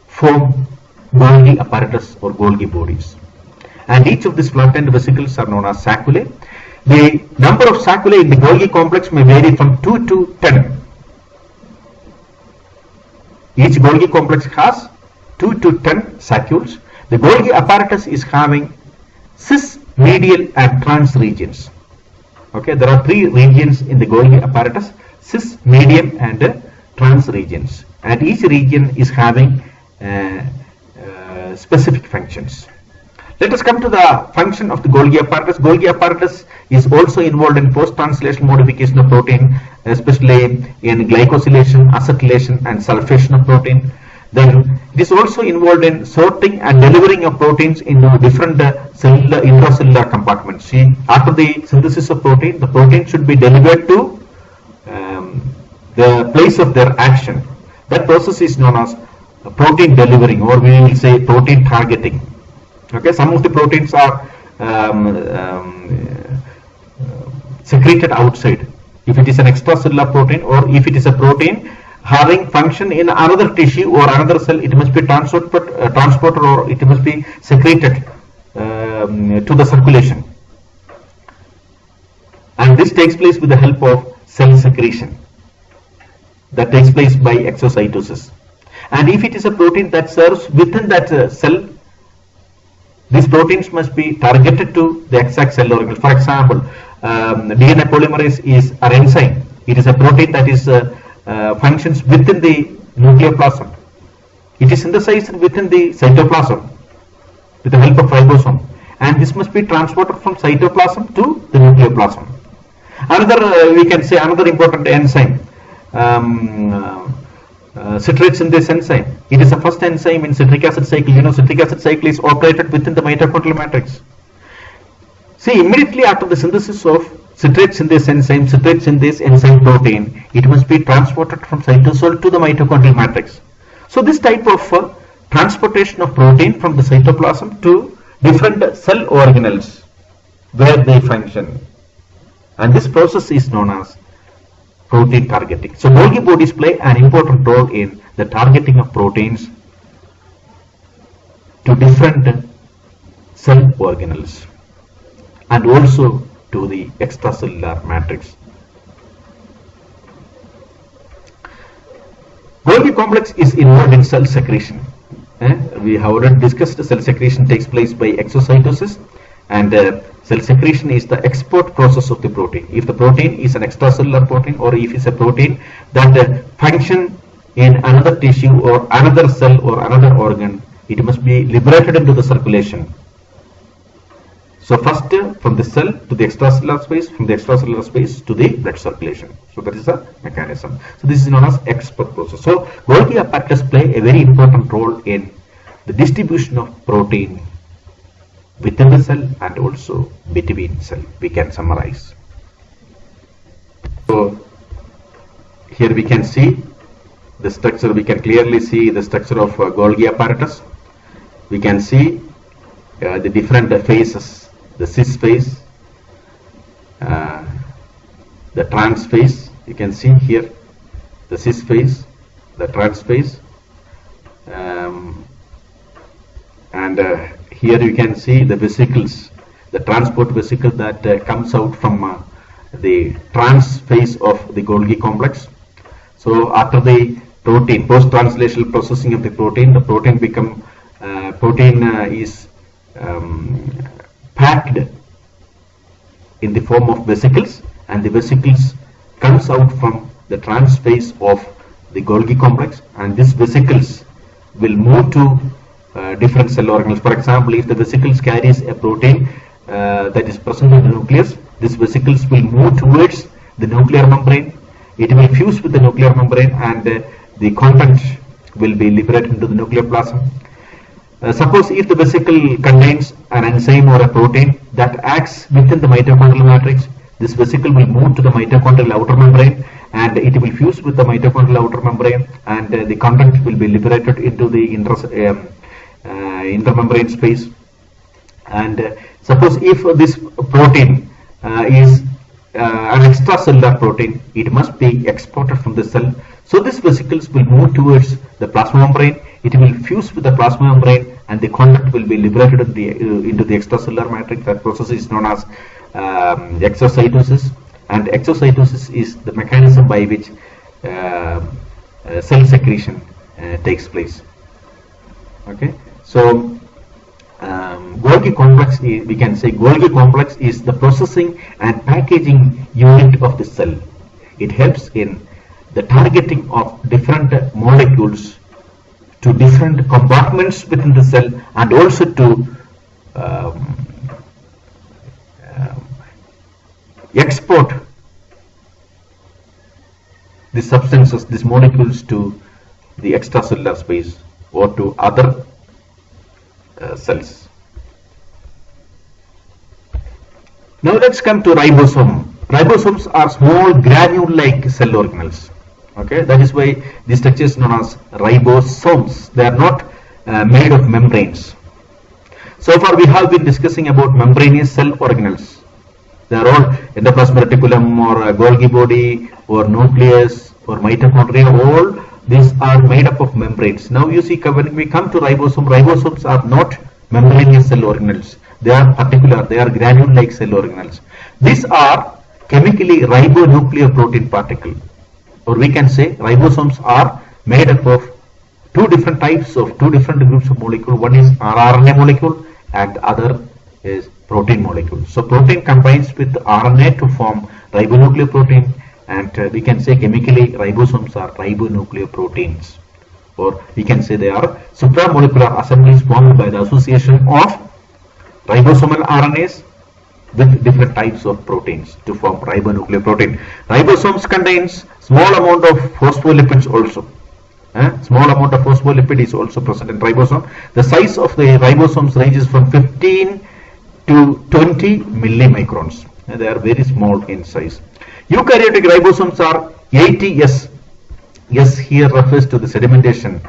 form Golgi apparatus or Golgi bodies, and each of these flattened vesicles are known as sacculae. The number of sacculae in the Golgi complex may vary from 2 to 10. Each Golgi complex has 2 to 10 saccules. The Golgi apparatus is having cis, medial and trans regions. Okay, there are 3 regions in the Golgi apparatus: cis, medium and trans regions, and each region is having specific functions. Let us come to the function of the Golgi apparatus. Golgi apparatus is also involved in post-translational modification of protein, especially in glycosylation, acetylation and sulfation of protein. Then it is also involved in sorting and delivering of proteins into different cellular, intracellular compartments. See, after the synthesis of protein, the protein should be delivered to the place of their action. That process is known as protein delivering, or we will say protein targeting. Okay, some of the proteins are secreted outside. If it is an extracellular protein, or if it is a protein having function in another tissue or another cell, it must be transported or it must be secreted to the circulation. And this takes place with the help of cell secretion. That takes place by exocytosis. And if it is a protein that serves within that cell, these proteins must be targeted to the exact cell organelle. For example, DNA polymerase is an enzyme. It is a protein that is functions within the nucleoplasm. It is synthesized within the cytoplasm with the help of ribosome, and this must be transported from cytoplasm to the nucleoplasm. Another, we can say another important enzyme, citrate synthase enzyme. It is the first enzyme in citric acid cycle. You know, citric acid cycle is operated within the mitochondrial matrix. See, immediately after the synthesis of citrate synthase enzyme protein, it must be transported from cytosol to the mitochondrial matrix. So this type of transportation of protein from the cytoplasm to different cell organelles where they function, and this process is known as protein targeting. So Golgi bodies play an important role in the targeting of proteins to different cell organelles and also to the extracellular matrix. Golgi complex is involved in cell secretion. We have already discussed cell secretion takes place by exocytosis, and cell secretion is the export process of the protein. If the protein is an extracellular protein, or if it's a protein that function in another tissue or another cell or another organ, it must be liberated into the circulation. So first from the cell to the extracellular space, from the extracellular space to the blood circulation. So that is the mechanism. So this is known as export process. So Golgi apparatus play a very important role in the distribution of protein within the cell and also between cell. We can summarize. So here we can see the structure. We can clearly see the structure of Golgi apparatus. We can see the different phases. The cis phase, the trans phase. You can see here the cis phase, the trans phase, and here you can see the vesicles, the transport vesicle that comes out from the trans phase of the Golgi complex. So after the protein, post-translational processing of the protein is packed in the form of vesicles, and the vesicles comes out from the trans phase of the Golgi complex, and these vesicles will move to different cell organelles. For example, if the vesicles carries a protein that is present in the nucleus, these vesicles will move towards the nuclear membrane. It will fuse with the nuclear membrane, and the content will be liberated into the nucleoplasm. Suppose if the vesicle contains an enzyme or a protein that acts within the mitochondrial matrix, this vesicle will move to the mitochondrial outer membrane, and it will fuse with the mitochondrial outer membrane, and the content will be liberated into the intermembrane space. And suppose if this protein is an extracellular protein, it must be exported from the cell. So these vesicles will move towards the plasma membrane. It will fuse with the plasma membrane, and the content will be liberated into the extracellular matrix. That process is known as exocytosis, and exocytosis is the mechanism by which cell secretion takes place. Okay, so Golgi complex, we can say Golgi complex is the processing and packaging unit of the cell. It helps in the targeting of different molecules to different compartments within the cell, and also to export the substances, these molecules, to the extracellular space or to other cells. Now let's come to ribosome. Ribosomes are small granule-like cell organelles. Okay, that is why the structure is known as ribosomes. They are not made of membranes. So far we have been discussing about membranous cell organelles. They are all endoplasmic reticulum or Golgi body or nucleus or mitochondria. All these are made up of membranes. Now you see, when we come to ribosome, ribosomes are not membranous cell organelles. They are particular, they are granule-like cell organelles. These are chemically ribonucleoprotein particle, or we can say ribosomes are made up of two different groups of molecule. One is rRNA molecule and other is protein molecule. So protein combines with RNA to form ribonucleoprotein, and we can say chemically ribosomes are ribonucleoproteins, or we can say they are supramolecular assemblies formed by the association of ribosomal RNAs with different types of proteins to form ribonucleoprotein. Ribosomes contains small amount of phospholipids also. Small amount of phospholipid is also present in ribosome. The size of the ribosomes ranges from 15 to 20 millimicrons. They are very small in size. Eukaryotic ribosomes are 80S. S here refers to the sedimentation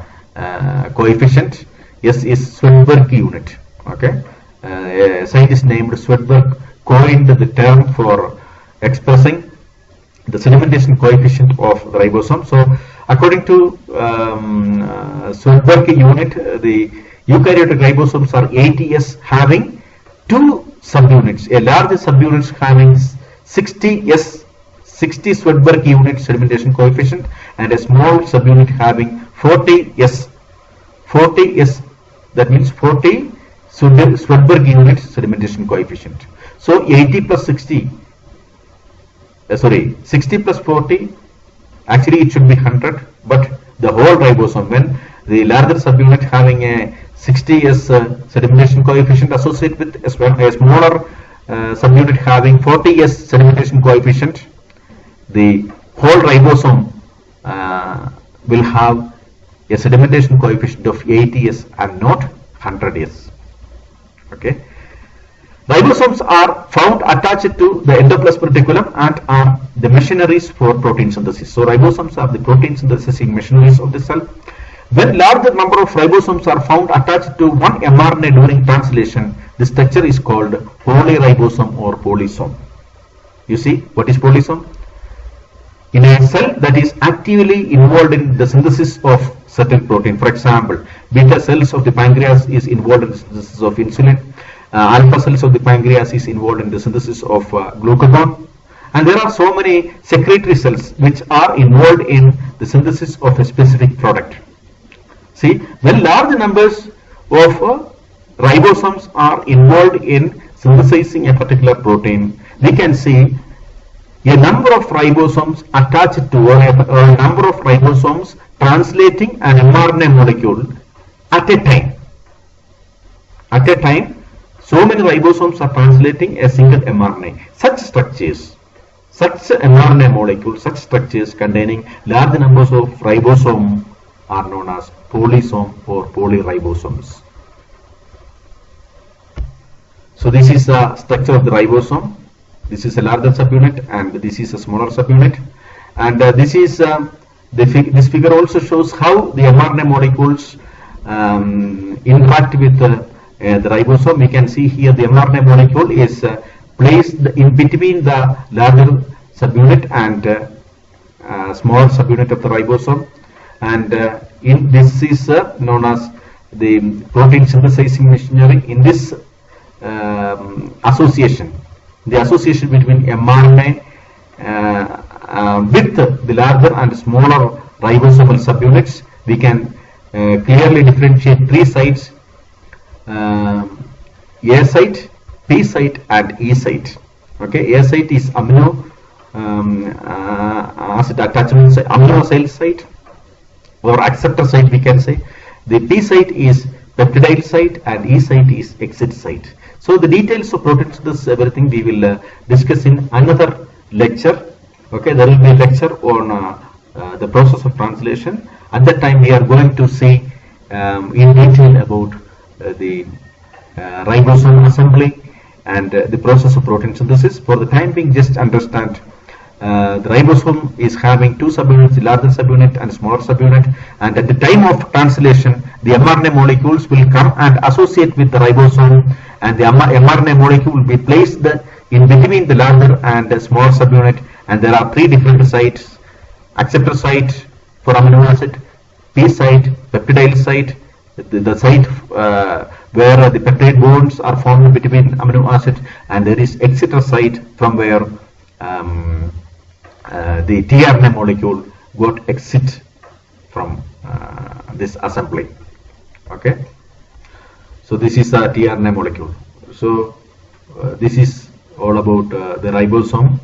coefficient. S is Swedberg unit. Okay. A scientist named Swedberg coined the term for expressing the sedimentation coefficient of the ribosome. So according to Swedberg unit, the eukaryotic ribosomes are 80S, having two subunits, a large subunit having 60S, 60 Swedberg unit sedimentation coefficient, and a small subunit having 40S, 40S, that means 40 Swedberg unit sedimentation coefficient. So 80 plus 60, 60 plus 40, actually it should be 100, but the whole ribosome, when the larger subunit having a 60S sedimentation coefficient associated with a smaller subunit having 40S sedimentation coefficient, the whole ribosome will have a sedimentation coefficient of 80S and not 100S. Okay. Ribosomes are found attached to the endoplasmic reticulum and are the machineries for protein synthesis. So ribosomes are the protein synthesizing machineries of the cell. When larger number of ribosomes are found attached to one mRNA during translation, the structure is called polyribosome or polysome. You see, what is polysome? In a cell that is actively involved in the synthesis of certain protein, for example, beta cells of the pancreas is involved in the synthesis of insulin, alpha cells of the pancreas is involved in the synthesis of glucagon, and there are so many secretory cells which are involved in the synthesis of a specific product. See, when large numbers of ribosomes are involved in synthesizing a particular protein, we can see a number of ribosomes attached to, or a number of ribosomes translating an mRNA molecule at a time. At a time, so many ribosomes are translating a single mRNA. Such structures, such mRNA molecules, such structures containing large numbers of ribosomes are known as polysome or polyribosomes. So this is the structure of the ribosome. This is a larger subunit and this is a smaller subunit, and this is this figure also shows how the mRNA molecules interact with the ribosome. We can see here the mRNA molecule is placed in between the larger subunit and small subunit of the ribosome, and in this is known as the protein synthesizing machinery. In this association, the association between mRNA with the larger and smaller ribosomal subunits, we can clearly differentiate three sites: A site, P site and E site. Okay, A site is amino acid attachment site, amino acyl site or acceptor site we can say. The P site is peptidyl site and E site is exit site. So the details of protein synthesis, everything we will discuss in another lecture. Okay, there will be a lecture on the process of translation. At that time we are going to see in detail about the ribosome assembly and the process of protein synthesis. For the time being, just understand the ribosome is having two subunits, the larger subunit and smaller subunit, and at the time of translation the mRNA molecules will come and associate with the ribosome, and the mRNA molecule will be placed in between the larger and the smaller subunit, and there are three different sites: acceptor site for amino acid, P site, peptidyl site, the site where the peptide bonds are formed between amino acid, and there is excitor site from where the tRNA molecule got exit from this assembly. Okay, so this is a tRNA molecule. So this is all about the ribosome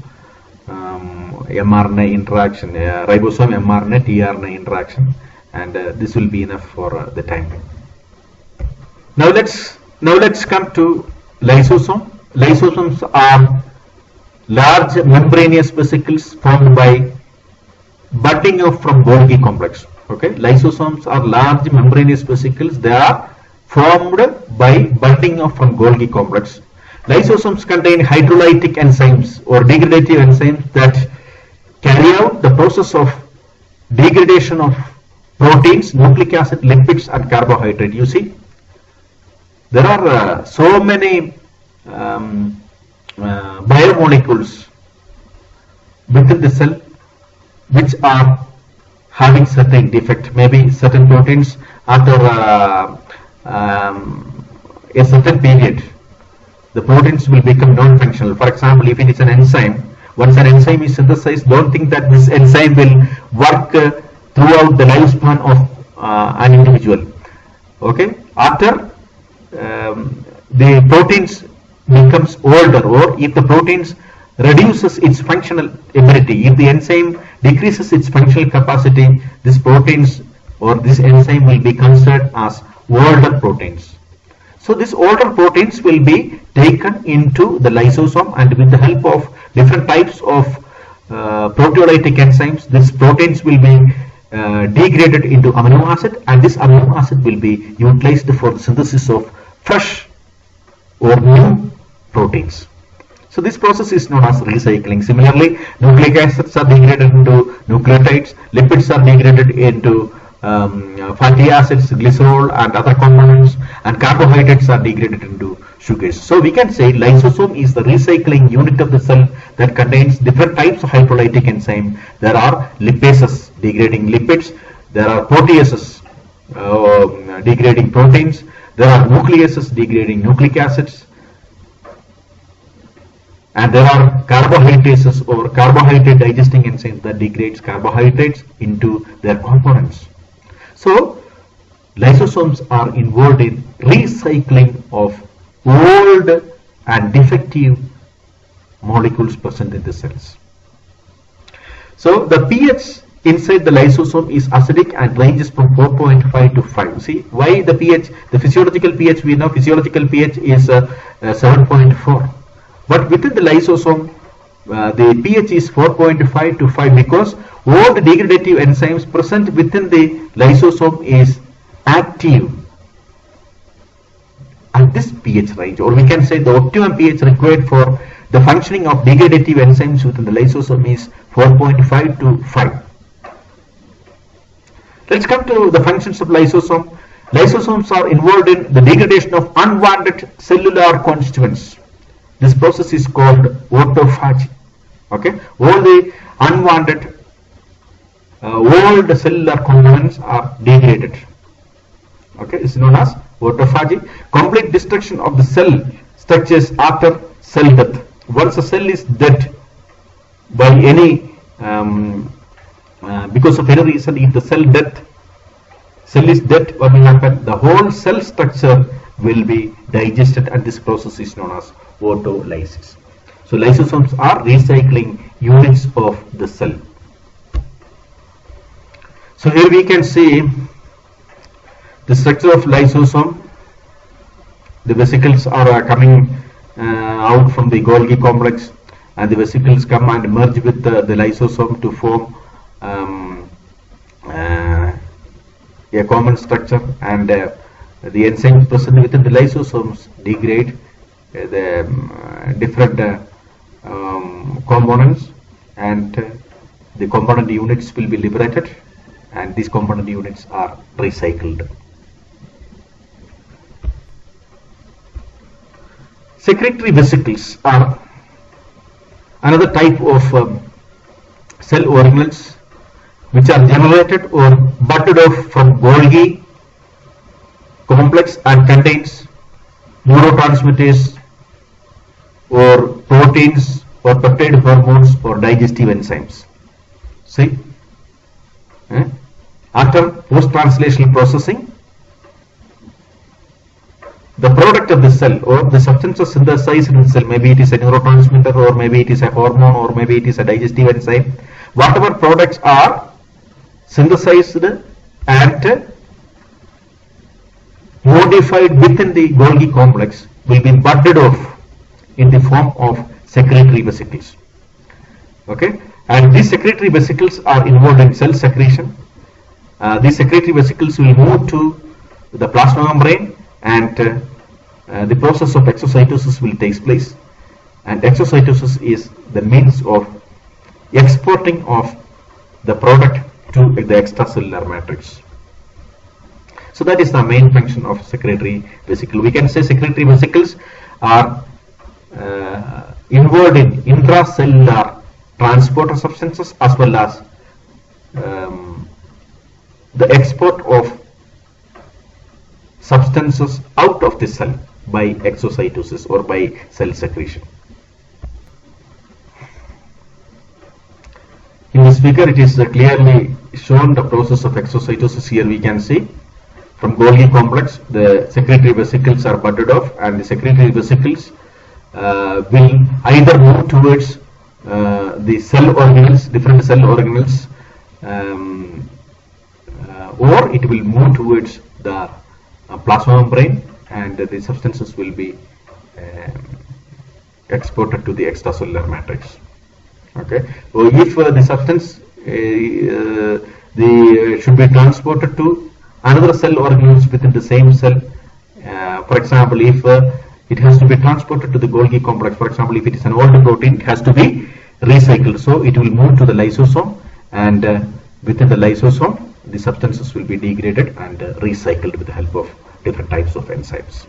mRNA interaction, ribosome mRNA tRNA interaction, and this will be enough for the time being. Now let's come to lysosome. Lysosomes are large membranous vesicles formed by budding off from Golgi complex. Okay, lysosomes are large membranous vesicles. They are formed by budding off from Golgi complex. Lysosomes contain hydrolytic enzymes or degradative enzymes that carry out the process of degradation of proteins, nucleic acid, lipids, and carbohydrate. You see, there are so many biomolecules within the cell which are having certain defect. Maybe certain proteins after a certain period, the proteins will become non-functional. For example, if it is an enzyme, once an enzyme is synthesized, don't think that this enzyme will work throughout the lifespan of an individual. Okay, after the proteins becomes older, or if the proteins reduces its functional ability, if the enzyme decreases its functional capacity, this proteins or this enzyme will be considered as older proteins. So these older proteins will be taken into the lysosome, and with the help of different types of proteolytic enzymes, these proteins will be degraded into amino acid, and this amino acid will be utilized for the synthesis of fresh or new proteins. So this process is known as recycling. Similarly, nucleic acids are degraded into nucleotides, lipids are degraded into fatty acids, glycerol and other components, and carbohydrates are degraded into sugars. So we can say lysosome is the recycling unit of the cell that contains different types of hydrolytic enzyme. There are lipases degrading lipids, there are proteases degrading proteins, there are nucleases degrading nucleic acids, and there are carbohydrates or carbohydrate digesting enzymes that degrades carbohydrates into their components. So lysosomes are involved in recycling of old and defective molecules present in the cells. So the pH inside the lysosome is acidic and ranges from 4.5 to 5. See why the pH, the physiological pH, we know physiological pH is 7.4. But within the lysosome, the pH is 4.5 to 5 because all the degradative enzymes present within the lysosome is active at this pH range, or we can say the optimum pH required for the functioning of degradative enzymes within the lysosome is 4.5 to 5. Let's come to the functions of lysosome. Lysosomes are involved in the degradation of unwanted cellular constituents. This process is called autophagy. Okay, all the unwanted old cellular components are degraded. Okay, it's known as autophagy. Complete destruction of the cell structures after cell death. Once a cell is dead by any because of any reason, if the cell is dead, what will happen? The whole cell structure will be digested, and this process is known as autolysis. So lysosomes are recycling units of the cell. So here we can see the structure of lysosome. The vesicles are coming out from the Golgi complex, and the vesicles come and merge with the lysosome to form a common structure, and the enzymes present within the lysosomes degrade the different components, and the component units will be liberated, and these component units are recycled. Secretory vesicles are another type of cell organelles which are generated or budded off from Golgi complex and contains neurotransmitters or proteins or peptide hormones or digestive enzymes. See, after post-translational processing, the product of the cell or the substances synthesized in the cell, maybe it is a neurotransmitter, or maybe it is a hormone, or maybe it is a digestive enzyme, whatever products are synthesized and modified within the Golgi complex will be budded off in the form of secretory vesicles. Okay, and these secretory vesicles are involved in cell secretion. These secretory vesicles will move to the plasma membrane, and the process of exocytosis will take place, and exocytosis is the means of exporting of the product to the extracellular matrix. So that is the main function of secretory vesicle. We can say secretory vesicles are involved in intracellular transporter substances as well as the export of substances out of the cell by exocytosis or by cell secretion. In this figure, it is clearly shown the process of exocytosis. Here we can see from Golgi complex the secretory vesicles are budded off, and the secretory vesicles will either move towards the cell organelles, different cell organelles, or it will move towards the plasma membrane, and the substances will be exported to the extracellular matrix. Okay, so if the substance should be transported to another cell organelles within the same cell, for example, if it has to be transported to the Golgi complex, for example, if it is an old protein, it has to be recycled, so it will move to the lysosome, and within the lysosome the substances will be degraded and recycled with the help of different types of enzymes.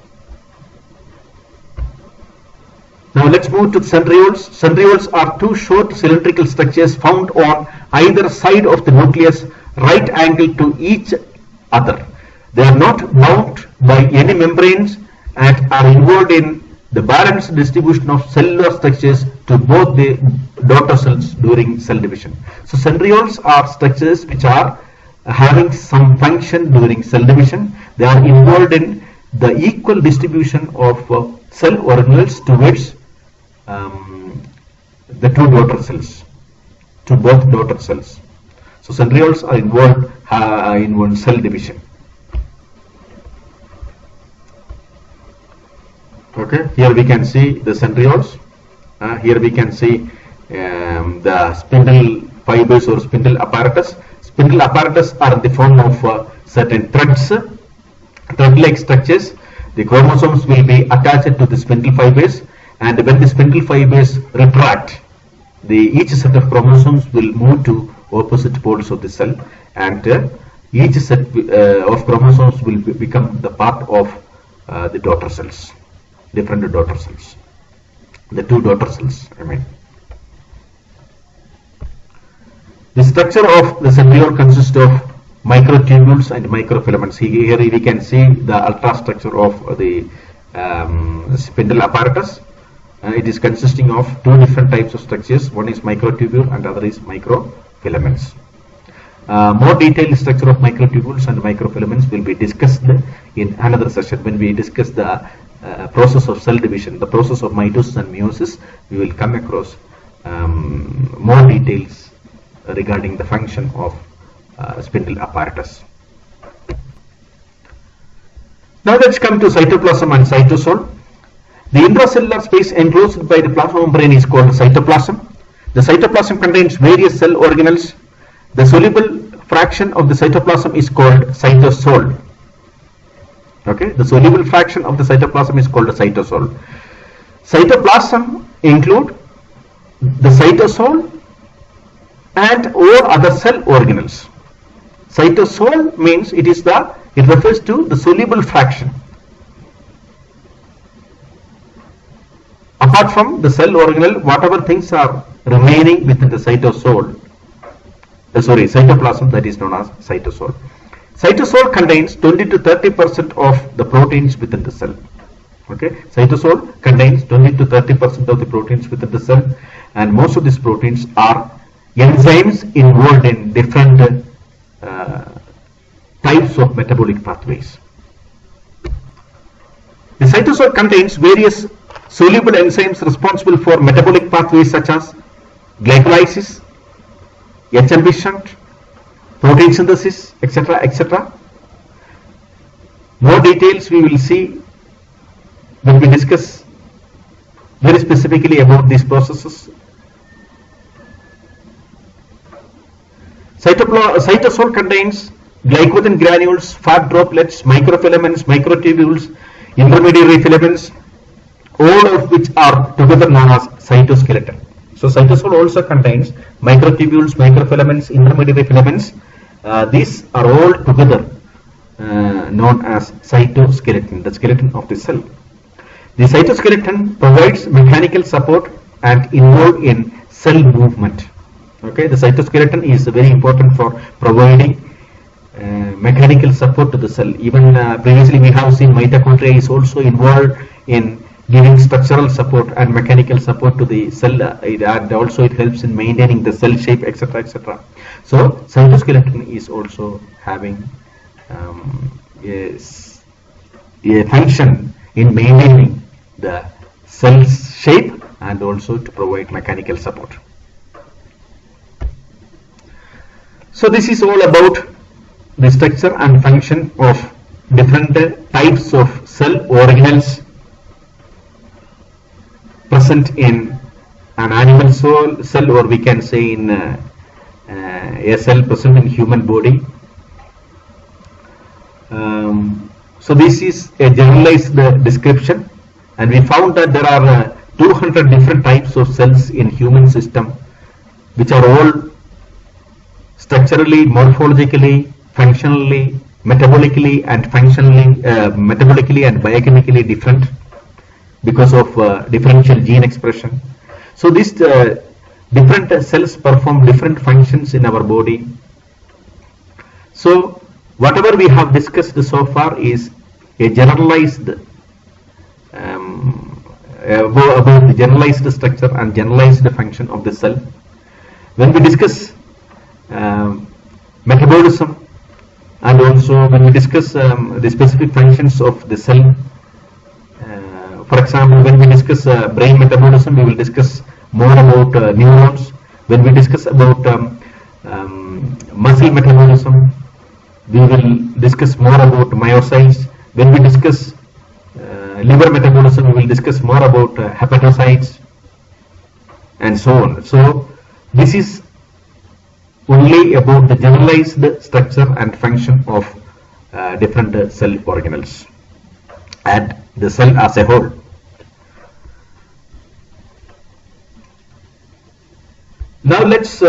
Now let's move to centrioles. Centrioles are two short cylindrical structures found on either side of the nucleus, right angle to each other. They are not bound by any membranes and are involved in the balanced distribution of cellular structures to both the daughter cells during cell division. So centrioles are structures which are having some function during cell division. They are involved in the equal distribution of cell organelles towards the two daughter cells, to both daughter cells. So centrioles are involved in one cell division. Okay, here we can see the centrioles. Here we can see the spindle fibers or spindle apparatus. Spindle apparatus are in the form of certain threads, thread-like structures. The chromosomes will be attached to the spindle fibers, and when the spindle fibers retract, each set of chromosomes will move to opposite poles of the cell, and each set of chromosomes will become the part of the daughter cells, different daughter cells, the two daughter cells, I mean. The structure of the centriole consists of microtubules and microfilaments. Here we can see the ultrastructure of the spindle apparatus. It is consisting of two different types of structures. One is microtubule and other is microfilaments. More detailed structure of microtubules and microfilaments will be discussed in another session when we discuss the process of cell division, the process of mitosis and meiosis. We will come across more details regarding the function of spindle apparatus. Now let's come to cytoplasm and cytosol. The intracellular space enclosed by the plasma membrane is called cytoplasm. The cytoplasm contains various cell organelles. The soluble fraction of the cytoplasm is called cytosol. Okay, the soluble fraction of the cytoplasm is called cytosol. Cytoplasm include the cytosol and all other cell organelles. Cytosol means it refers to the soluble fraction. Apart from the cell organelle, whatever things are remaining within the cytoplasm, that is known as cytosol. Cytosol contains 20 to 30% of the proteins within the cell. Okay, cytosol contains 20 to 30% of the proteins within the cell, and most of these proteins are enzymes involved in different types of metabolic pathways. The cytosol contains various soluble enzymes responsible for metabolic pathways such as glycolysis, HMB shunt, protein synthesis, etc., etc. More details we will see when we discuss very specifically about these processes. Cytosol contains glycogen granules, fat droplets, microfilaments, microtubules, intermediary filaments, all of which are together known as cytoskeleton. So cytosol also contains microtubules, microfilaments, intermediary filaments. These are all together known as cytoskeleton, the skeleton of the cell. The cytoskeleton provides mechanical support and involved in cell movement. Okay, the cytoskeleton is very important for providing mechanical support to the cell. Even previously we have seen mitochondria is also involved in giving structural support and mechanical support to the cell, and also it helps in maintaining the cell shape, etc., etc. So cytoskeleton is also having a function in maintaining the cell shape and also to provide mechanical support. So this is all about the structure and function of different types of cell organelles present in an animal cell, or we can say in a cell present in human body. So this is a generalized description, and we found that there are 200 different types of cells in human system, which are all structurally, morphologically, functionally, metabolically and biochemically different because of differential gene expression. So these different cells perform different functions in our body. So whatever we have discussed so far is a generalized about the generalized structure and generalized function of the cell. When we discuss metabolism, and also when we discuss the specific functions of the cell, for example, when we discuss brain metabolism, we will discuss more about neurons. When we discuss about muscle metabolism, we will discuss more about myocytes. When we discuss liver metabolism, we will discuss more about hepatocytes and so on. So this is only about the generalized structure and function of different cell organelles and the cell as a whole. Now let's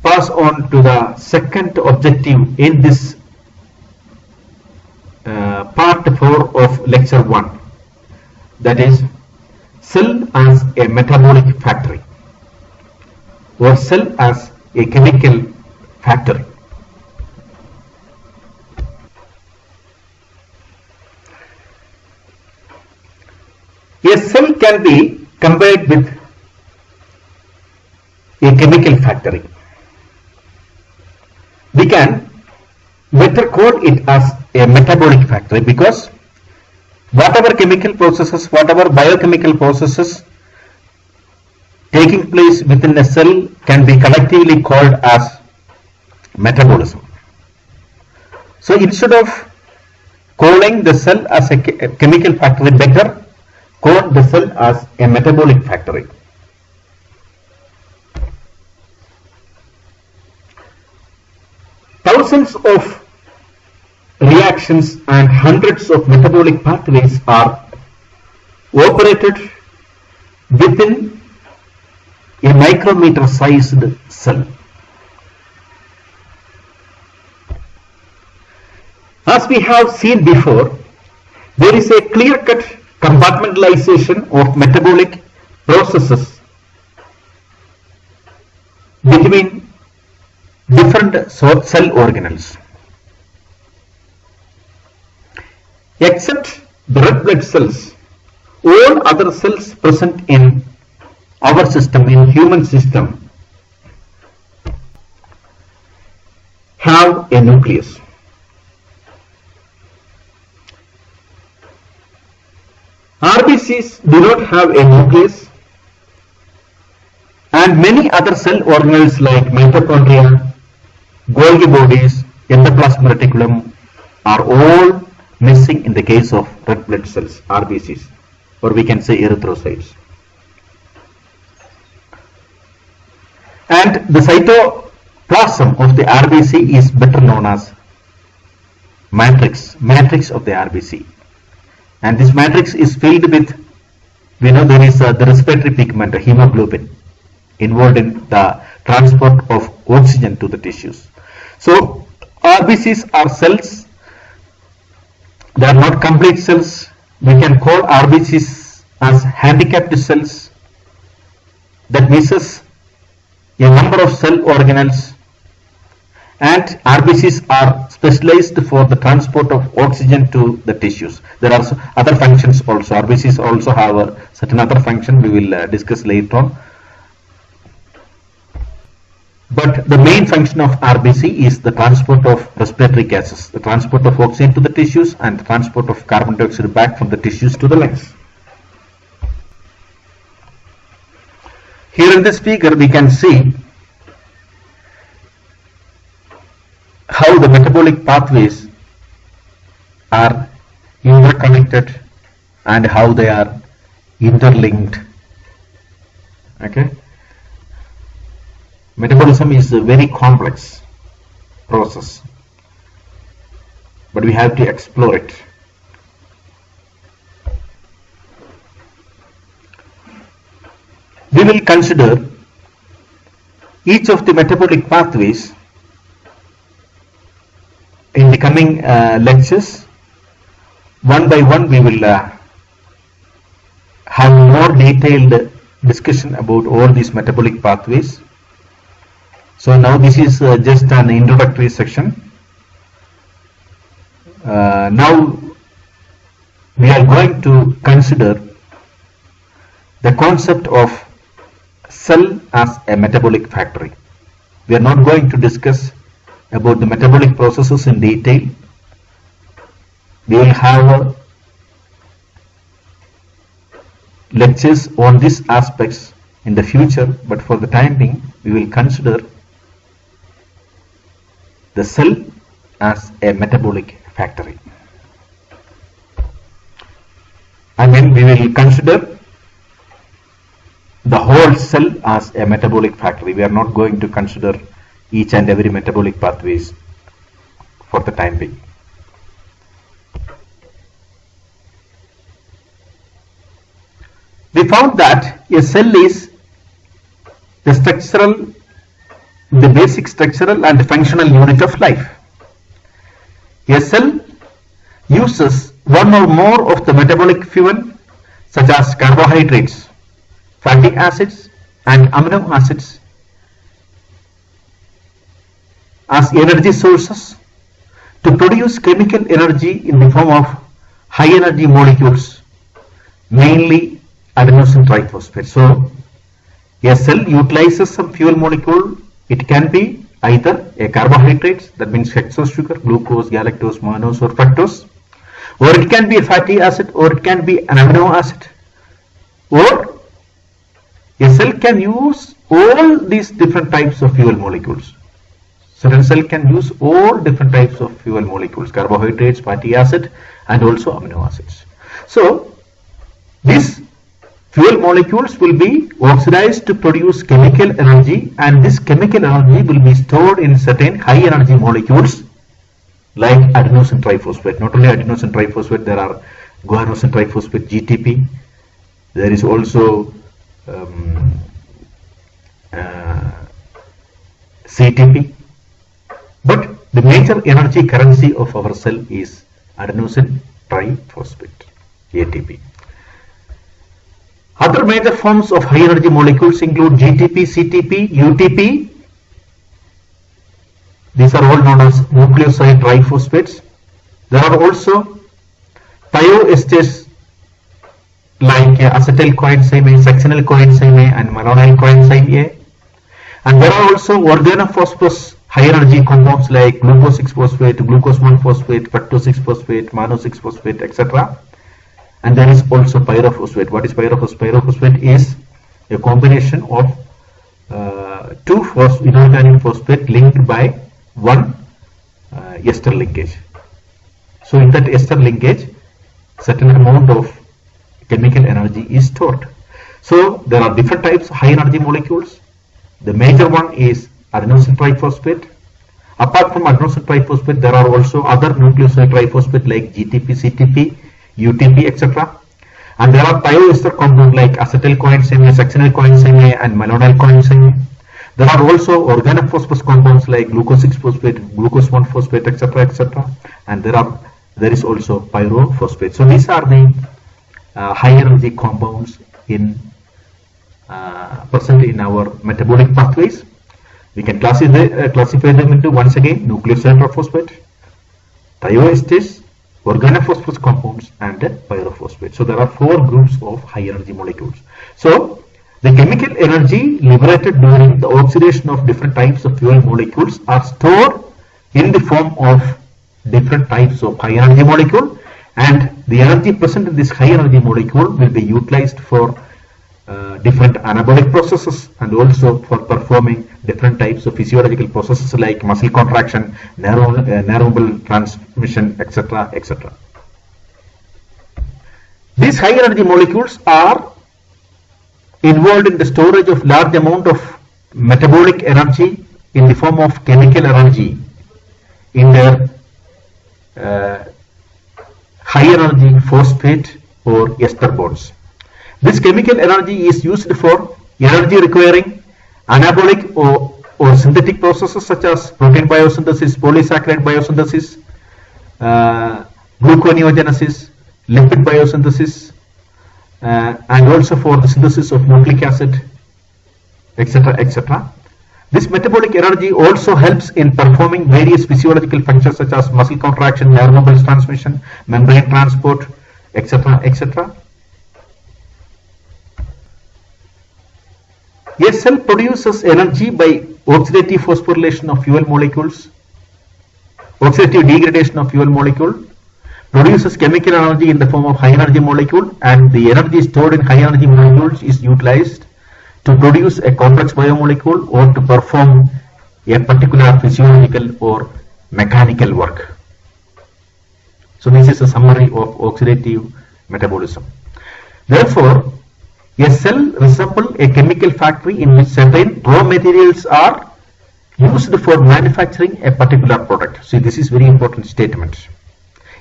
pass on to the second objective in this part 4 of lecture 1, that is cell as a metabolic factory, or cell as a chemical factory. A cell can be compared with a chemical factory. We can better call it as a metabolic factory because whatever chemical processes, whatever biochemical processes taking place within a cell can be collectively called as metabolism. So instead of calling the cell as a chemical factory, better call the cell as a metabolic factory. Thousands of reactions and hundreds of metabolic pathways are operated within a micrometer sized cell. As we have seen before, there is a clear-cut compartmentalization of metabolic processes between different cell organelles. Except the red blood cells, all other cells present in our system, in human system, have a nucleus. RBCs do not have a nucleus, and many other cell organelles like mitochondria, Golgi bodies, endoplasmic reticulum are all missing in the case of red blood cells, RBCs, or we can say erythrocytes. And the cytoplasm of the RBC is better known as matrix of the RBC. And this matrix is filled with, we know there is the respiratory pigment, hemoglobin, involved in the transport of oxygen to the tissues. So RBCs are cells, they are not complete cells. We can call RBCs as handicapped cells that misses a number of cell organelles, and RBCs are specialized for the transport of oxygen to the tissues. There are other functions also. RBCs also have a certain other function we will discuss later on. But the main function of RBC is the transport of respiratory gases, the transport of oxygen to the tissues and the transport of carbon dioxide back from the tissues to the lungs. Here in this figure we can see how the metabolic pathways are interconnected and how they are interlinked. Okay. Metabolism is a very complex process, but we have to explore it. We will consider each of the metabolic pathways in the coming lectures. One by one we will have more detailed discussion about all these metabolic pathways. So now this is just an introductory section. Now we are going to consider the concept of cell as a metabolic factory. We are not going to discuss about the metabolic processes in detail. We will have lectures on these aspects in the future, but for the time being we will consider the cell as a metabolic factory. I mean, we will consider the whole cell as a metabolic factory. We are not going to consider each and every metabolic pathways for the time being. We found that a cell is the basic structural and functional unit of life. A cell uses one or more of the metabolic fuel such as carbohydrates, fatty acids and amino acids as energy sources to produce chemical energy in the form of high energy molecules, mainly adenosine triphosphate. So a cell utilizes some fuel molecule. It can be either a carbohydrate, that means hexose sugar, glucose, galactose, mannose or fructose, or it can be a fatty acid, or it can be an amino acid, or A cell can use all these different types of fuel molecules. Certain cell can use all different types of fuel molecules, carbohydrates, fatty acid, and also amino acids. So these fuel molecules will be oxidized to produce chemical energy, and this chemical energy will be stored in certain high energy molecules like adenosine triphosphate. Not only adenosine triphosphate, there are guanosine triphosphate, GTP. There is also CTP. But the major energy currency of our cell is adenosine triphosphate, ATP. Other major forms of high energy molecules include GTP, CTP, UTP. These are all known as nucleoside triphosphates. There are also thioesters like acetyl coenzyme A, succinyl coenzyme A, and malonyl coenzyme A. And there are also organophosphorus high energy compounds like glucose 6-phosphate, glucose 1-phosphate, fructose 6-phosphate, mannose 6-phosphate, etc. And there is also pyrophosphate. What is pyrophosphate? Pyrophosphate is a combination of two inorganic phosphate linked by one ester linkage. So in that ester linkage, certain amount of chemical energy is stored. So there are different types of high energy molecules. The major one is adenosine triphosphate. Apart from adenosine triphosphate, there are also other nucleoside triphosphate like GTP, CTP, UTP, etc. And there are thioester compounds like acetyl coenzyme A, succinyl coenzyme A, and malonyl coenzyme A. There are also organophosphorus compounds like glucose 6-phosphate, glucose 1-phosphate, etc., etc. And there is also pyrophosphate. So these are the high energy compounds present in our metabolic pathways. We can classify them into, once again, nucleoside triphosphate, thioesters, organophosphorus compounds, and pyrophosphate. So there are 4 groups of high energy molecules. So the chemical energy liberated during the oxidation of different types of fuel molecules are stored in the form of different types of high energy molecule, and the energy present in this high energy molecule will be utilized for different anabolic processes and also for performing different types of physiological processes like muscle contraction, neuronal transmission, etc., etc. These high energy molecules are involved in the storage of large amount of metabolic energy in the form of chemical energy in their high energy phosphate or ester bonds. This chemical energy is used for energy requiring anabolic or synthetic processes such as protein biosynthesis, polysaccharide biosynthesis, gluconeogenesis, lipid biosynthesis, and also for the synthesis of nucleic acid, etc., etc. This metabolic energy also helps in performing various physiological functions such as muscle contraction, neuronal transmission, membrane transport, etc., etc. A cell produces energy by oxidative phosphorylation of fuel molecules, oxidative degradation of fuel molecule, produces chemical energy in the form of high energy molecule, and the energy stored in high energy molecules is utilized to produce a complex biomolecule or to perform a particular physiological or mechanical work. So this is a summary of oxidative metabolism. Therefore, a cell resembles a chemical factory in which certain raw materials are used for manufacturing a particular product. See, this is very important statement.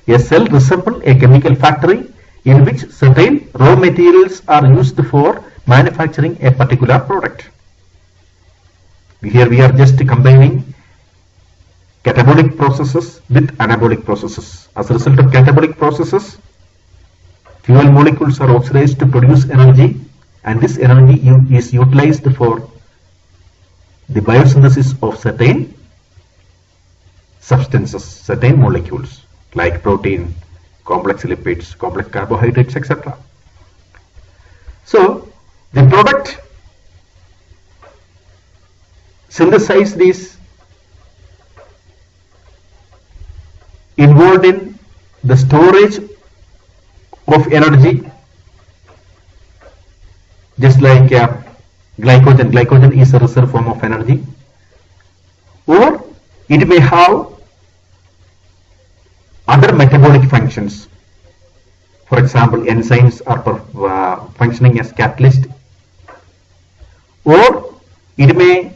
A cell resembles a chemical factory in which certain raw materials are used for manufacturing a particular product. Here we are just combining catabolic processes with anabolic processes. As a result of catabolic processes, fuel molecules are oxidized to produce energy, and this energy is utilized for the biosynthesis of certain substances, certain molecules like protein, complex lipids, complex carbohydrates, etc. So the product synthesized is involved in the storage of energy, just like glycogen. Glycogen is a reserve form of energy. Or it may have other metabolic functions. For example, enzymes are functioning as catalyst. Or it may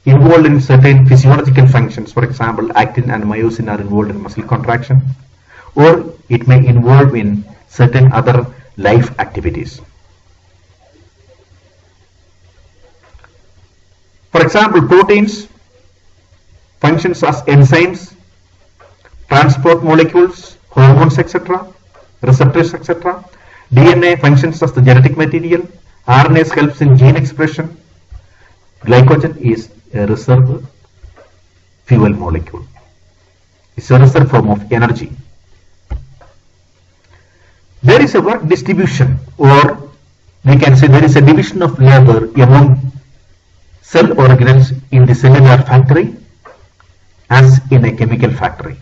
involved in certain physiological functions. For example, actin and myosin are involved in muscle contraction. Or it may involve in certain other life activities. For example, proteins functions as enzymes, transport molecules, hormones, etc., receptors, etc. DNA functions as the genetic material. RNA helps in gene expression. Glycogen is a reserve fuel molecule. It's a reserve form of energy. There is a work distribution, or we can say there is a division of labor among cell organelles in the cellular factory as in a chemical factory.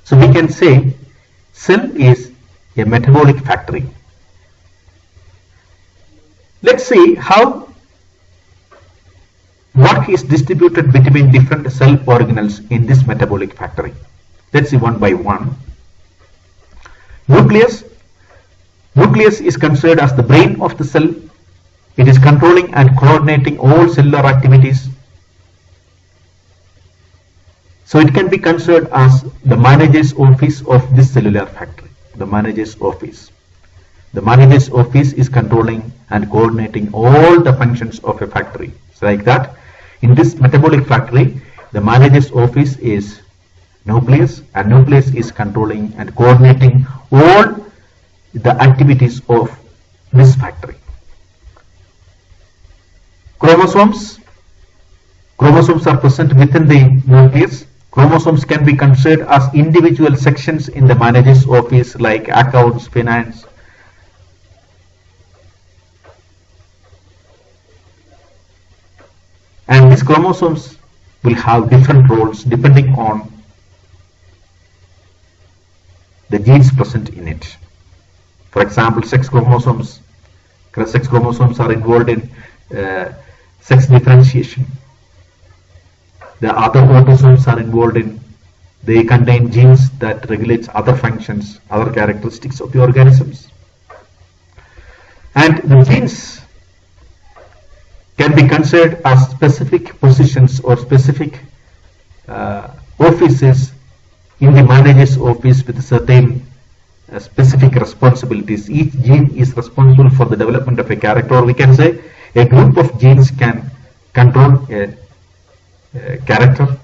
So we can say cell is a metabolic factory. Let's see how work is distributed between different cell organelles in this metabolic factory. Let's see one by one. Nucleus. Nucleus is considered as the brain of the cell. It is controlling and coordinating all cellular activities. So it can be considered as the manager's office of this cellular factory. The manager's office. The manager's office is controlling and coordinating all the functions of a factory. So like that, in this metabolic factory, the manager's office is nucleus, and nucleus is controlling and coordinating all the activities of this factory. Chromosomes. Chromosomes are present within the nucleus. Chromosomes can be considered as individual sections in the manager's office, like accounts, finance. And these chromosomes will have different roles depending on the genes present in it. For example, sex chromosomes are involved in sex differentiation. The other autosomes are involved in, they contain genes that regulates other functions, other characteristics of the organisms. And the genes can be considered as specific positions or specific offices in the manager's office with certain specific responsibilities. Each gene is responsible for the development of a character, or we can say a group of genes can control a character.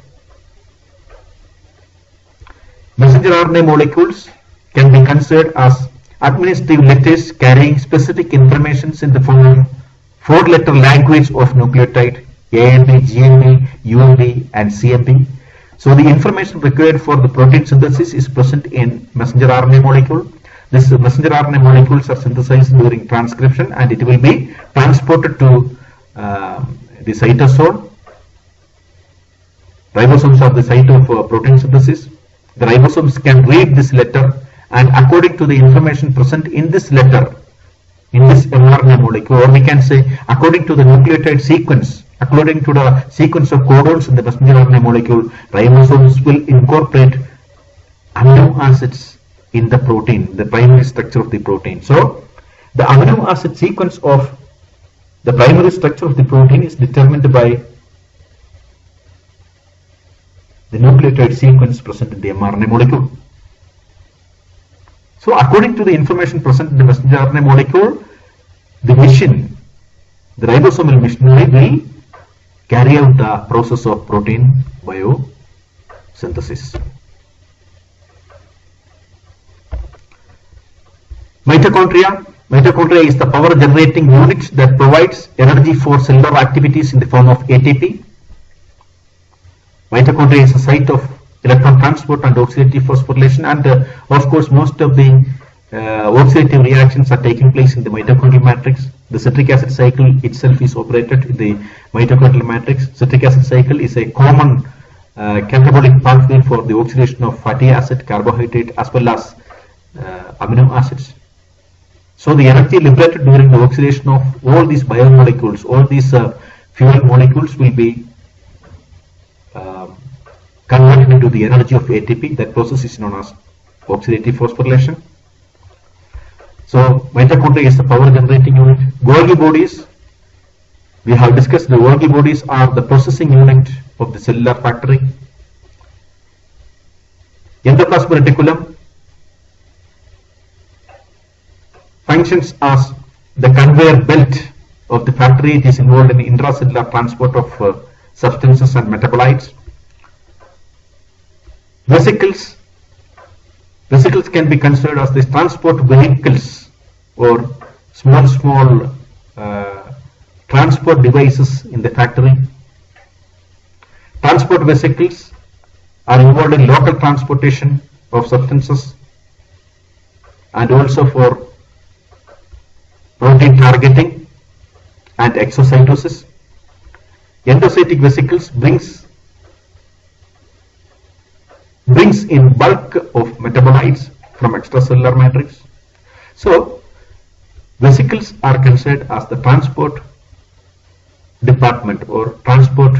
Messenger RNA molecules can be considered as administrative letters carrying specific information in the form of four-letter language of nucleotide AMP, GMP, UMP, and CMP. So the information required for the protein synthesis is present in messenger RNA molecule. This messenger RNA molecules are synthesized during transcription, and it will be transported to the cytosol. Ribosomes are the site of protein synthesis. The ribosomes can read this letter, and according to the information present in this letter, in this mRNA molecule, or we can say according to the nucleotide sequence, according to the sequence of codons in the messenger RNA molecule, ribosomes will incorporate amino acids in the protein, the primary structure of the protein. So the amino acid sequence of the primary structure of the protein is determined by the nucleotide sequence present in the mRNA molecule. So according to the information present in the messenger RNA molecule, the machine, the ribosomal machinery will carry out the process of protein biosynthesis. Mitochondria. Mitochondria is the power generating unit that provides energy for cellular activities in the form of ATP. Mitochondria is a site of electron transport and oxidative phosphorylation, and of course most of the oxidative reactions are taking place in the mitochondrial matrix. The citric acid cycle itself is operated in the mitochondrial matrix. Citric acid cycle is a common catabolic pathway for the oxidation of fatty acid, carbohydrate, as well as amino acids. So the energy liberated during the oxidation of all these biomolecules, all these fuel molecules will be converted into the energy of ATP. That process is known as oxidative phosphorylation. So mitochondria is the power generating unit. Golgi bodies, we have discussed the Golgi bodies are the processing unit of the cellular factory. Endoplasmic reticulum functions as the conveyor belt of the factory. It is involved in intracellular transport of substances and metabolites. Vesicles can be considered as the transport vehicles or small transport devices in the factory. Transport vesicles are involved in local transportation of substances and also for protein targeting and exocytosis. Endocytic vesicles brings in bulk of metabolites from extracellular matrix. So vesicles are considered as the transport department or transport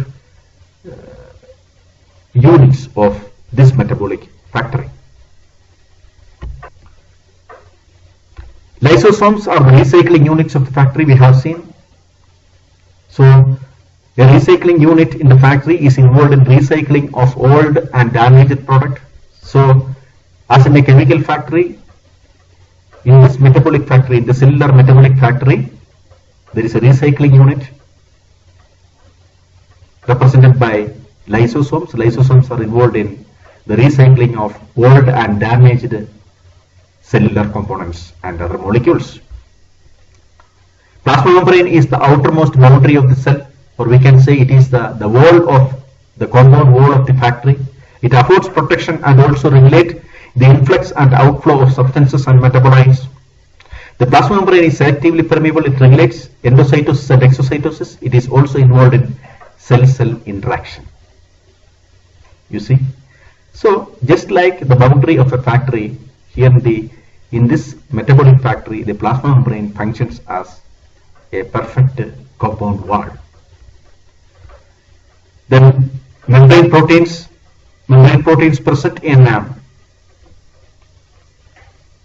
units of this metabolic factory. Lysosomes are the recycling units of the factory, we have seen. So a recycling unit in the factory is involved in recycling of old and damaged product. So as in a chemical factory, in this metabolic factory, in the cellular metabolic factory, there is a recycling unit represented by lysosomes. Lysosomes are involved in the recycling of old and damaged cellular components and other molecules. Plasma membrane is the outermost boundary of the cell, or we can say it is the wall of the compound wall of the factory. It affords protection and also regulate the influx and outflow of substances and metabolites. The plasma membrane is selectively permeable. It regulates endocytosis and exocytosis. It is also involved in cell-cell interaction. You see? So just like the boundary of a factory, here in this metabolic factory, the plasma membrane functions as a perfect compound wall. Then membrane proteins present in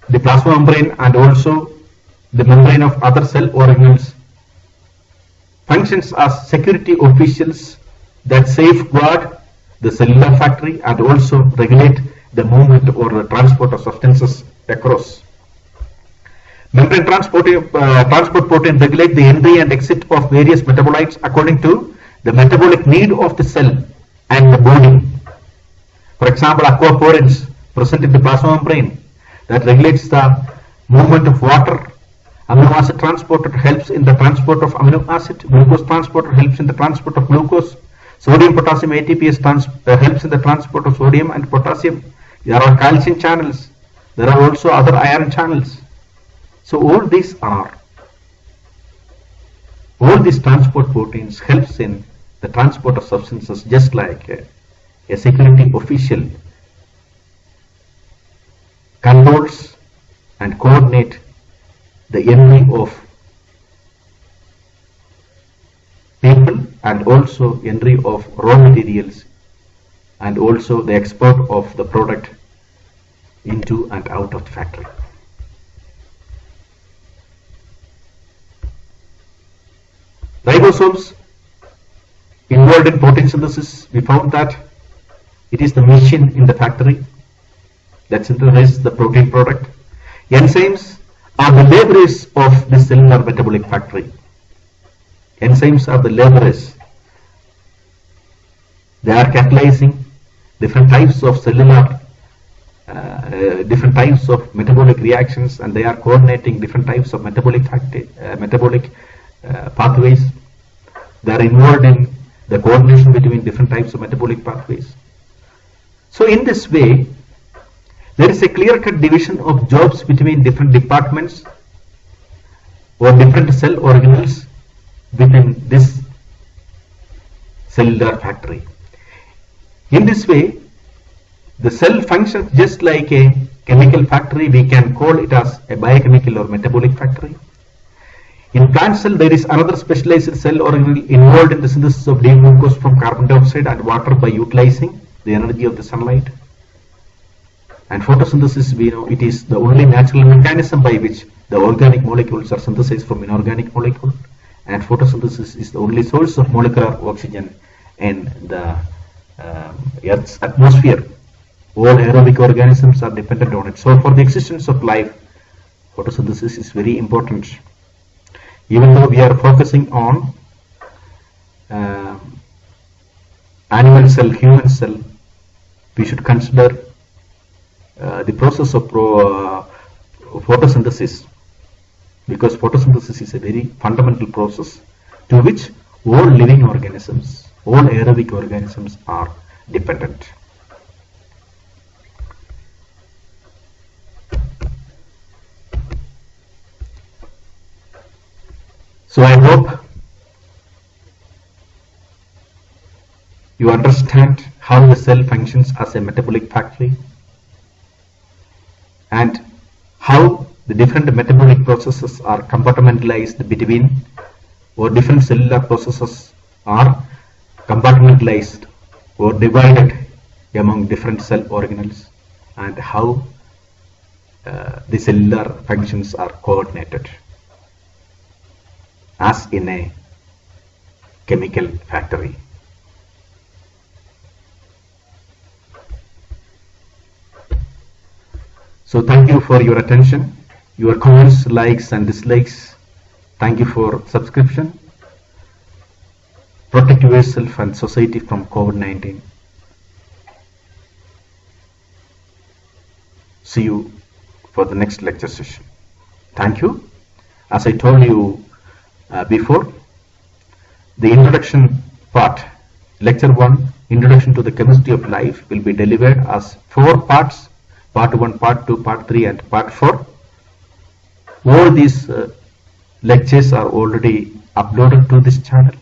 the plasma membrane and also the membrane of other cell organelles functions as security officials that safeguard the cellular factory and also regulate the movement or the transport of substances across. Membrane transport protein regulate the entry and exit of various metabolites according to the metabolic need of the cell and the body. For example, aquaporins present in the plasma membrane that regulates the movement of water. Amino acid transporter helps in the transport of amino acid. Glucose transporter helps in the transport of glucose. Sodium potassium ATPase helps in the transport of sodium and potassium. There are calcium channels. There are also other iron channels. So all these transport proteins helps in the transport of substances, just like a security official controls and coordinate the entry of people and also entry of raw materials and also the export of the product into and out of the factory. Ribosomes involved in protein synthesis, we found that it is the machine in the factory that synthesizes the protein product. Enzymes are the laborers of the cellular metabolic factory. Enzymes are the laborers. They are catalyzing different types of cellular, different types of metabolic reactions, and they are coordinating different types of metabolic pathways. They are involved in the coordination between different types of metabolic pathways. So in this way, there is a clear-cut division of jobs between different departments or different cell organelles within this cellular factory. In this way, the cell functions just like a chemical factory, we can call it as a biochemical or metabolic factory. In plant cell, there is another specialized cell organelle involved in the synthesis of D-glucose from carbon dioxide and water by utilizing the energy of the sunlight. And photosynthesis, we know it is the only natural mechanism by which the organic molecules are synthesized from inorganic molecule. And photosynthesis is the only source of molecular oxygen in the Earth's atmosphere. All aerobic organisms are dependent on it. So for the existence of life, photosynthesis is very important. Even though we are focusing on animal cell, human cell, we should consider the process of photosynthesis, because photosynthesis is a very fundamental process to which all living organisms, all aerobic organisms are dependent. So I hope you understand how the cell functions as a metabolic factory and how the different metabolic processes are compartmentalized between, or different cellular processes are compartmentalized or divided among different cell organelles, and how the cellular functions are coordinated as in a chemical factory. So thank you for your attention, your comments, likes and dislikes. Thank you for subscription. Protect yourself and society from COVID-19. See you for the next lecture session. Thank you. As I told you before, the introduction part, lecture 1, Introduction to the Chemistry of Life, will be delivered as 4 parts, part 1, part 2, part 3 and part 4. All these lectures are already uploaded to this channel.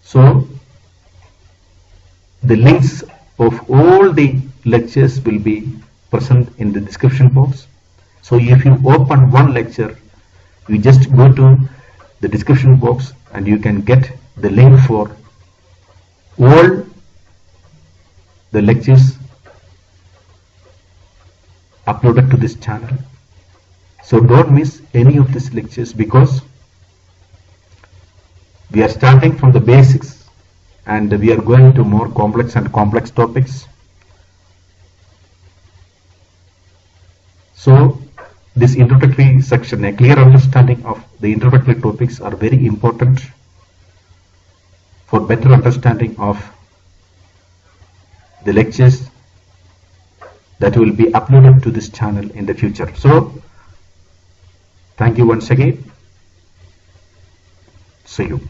So the links of all the lectures will be present in the description box. So if you open one lecture, you just go to the description box and you can get the link for all the lectures uploaded to this channel. So don't miss any of these lectures, because we are starting from the basics and we are going to more complex topics. So this introductory section, a clear understanding of the introductory topics are very important for better understanding of the lectures that will be uploaded to this channel in the future. So thank you once again. See you.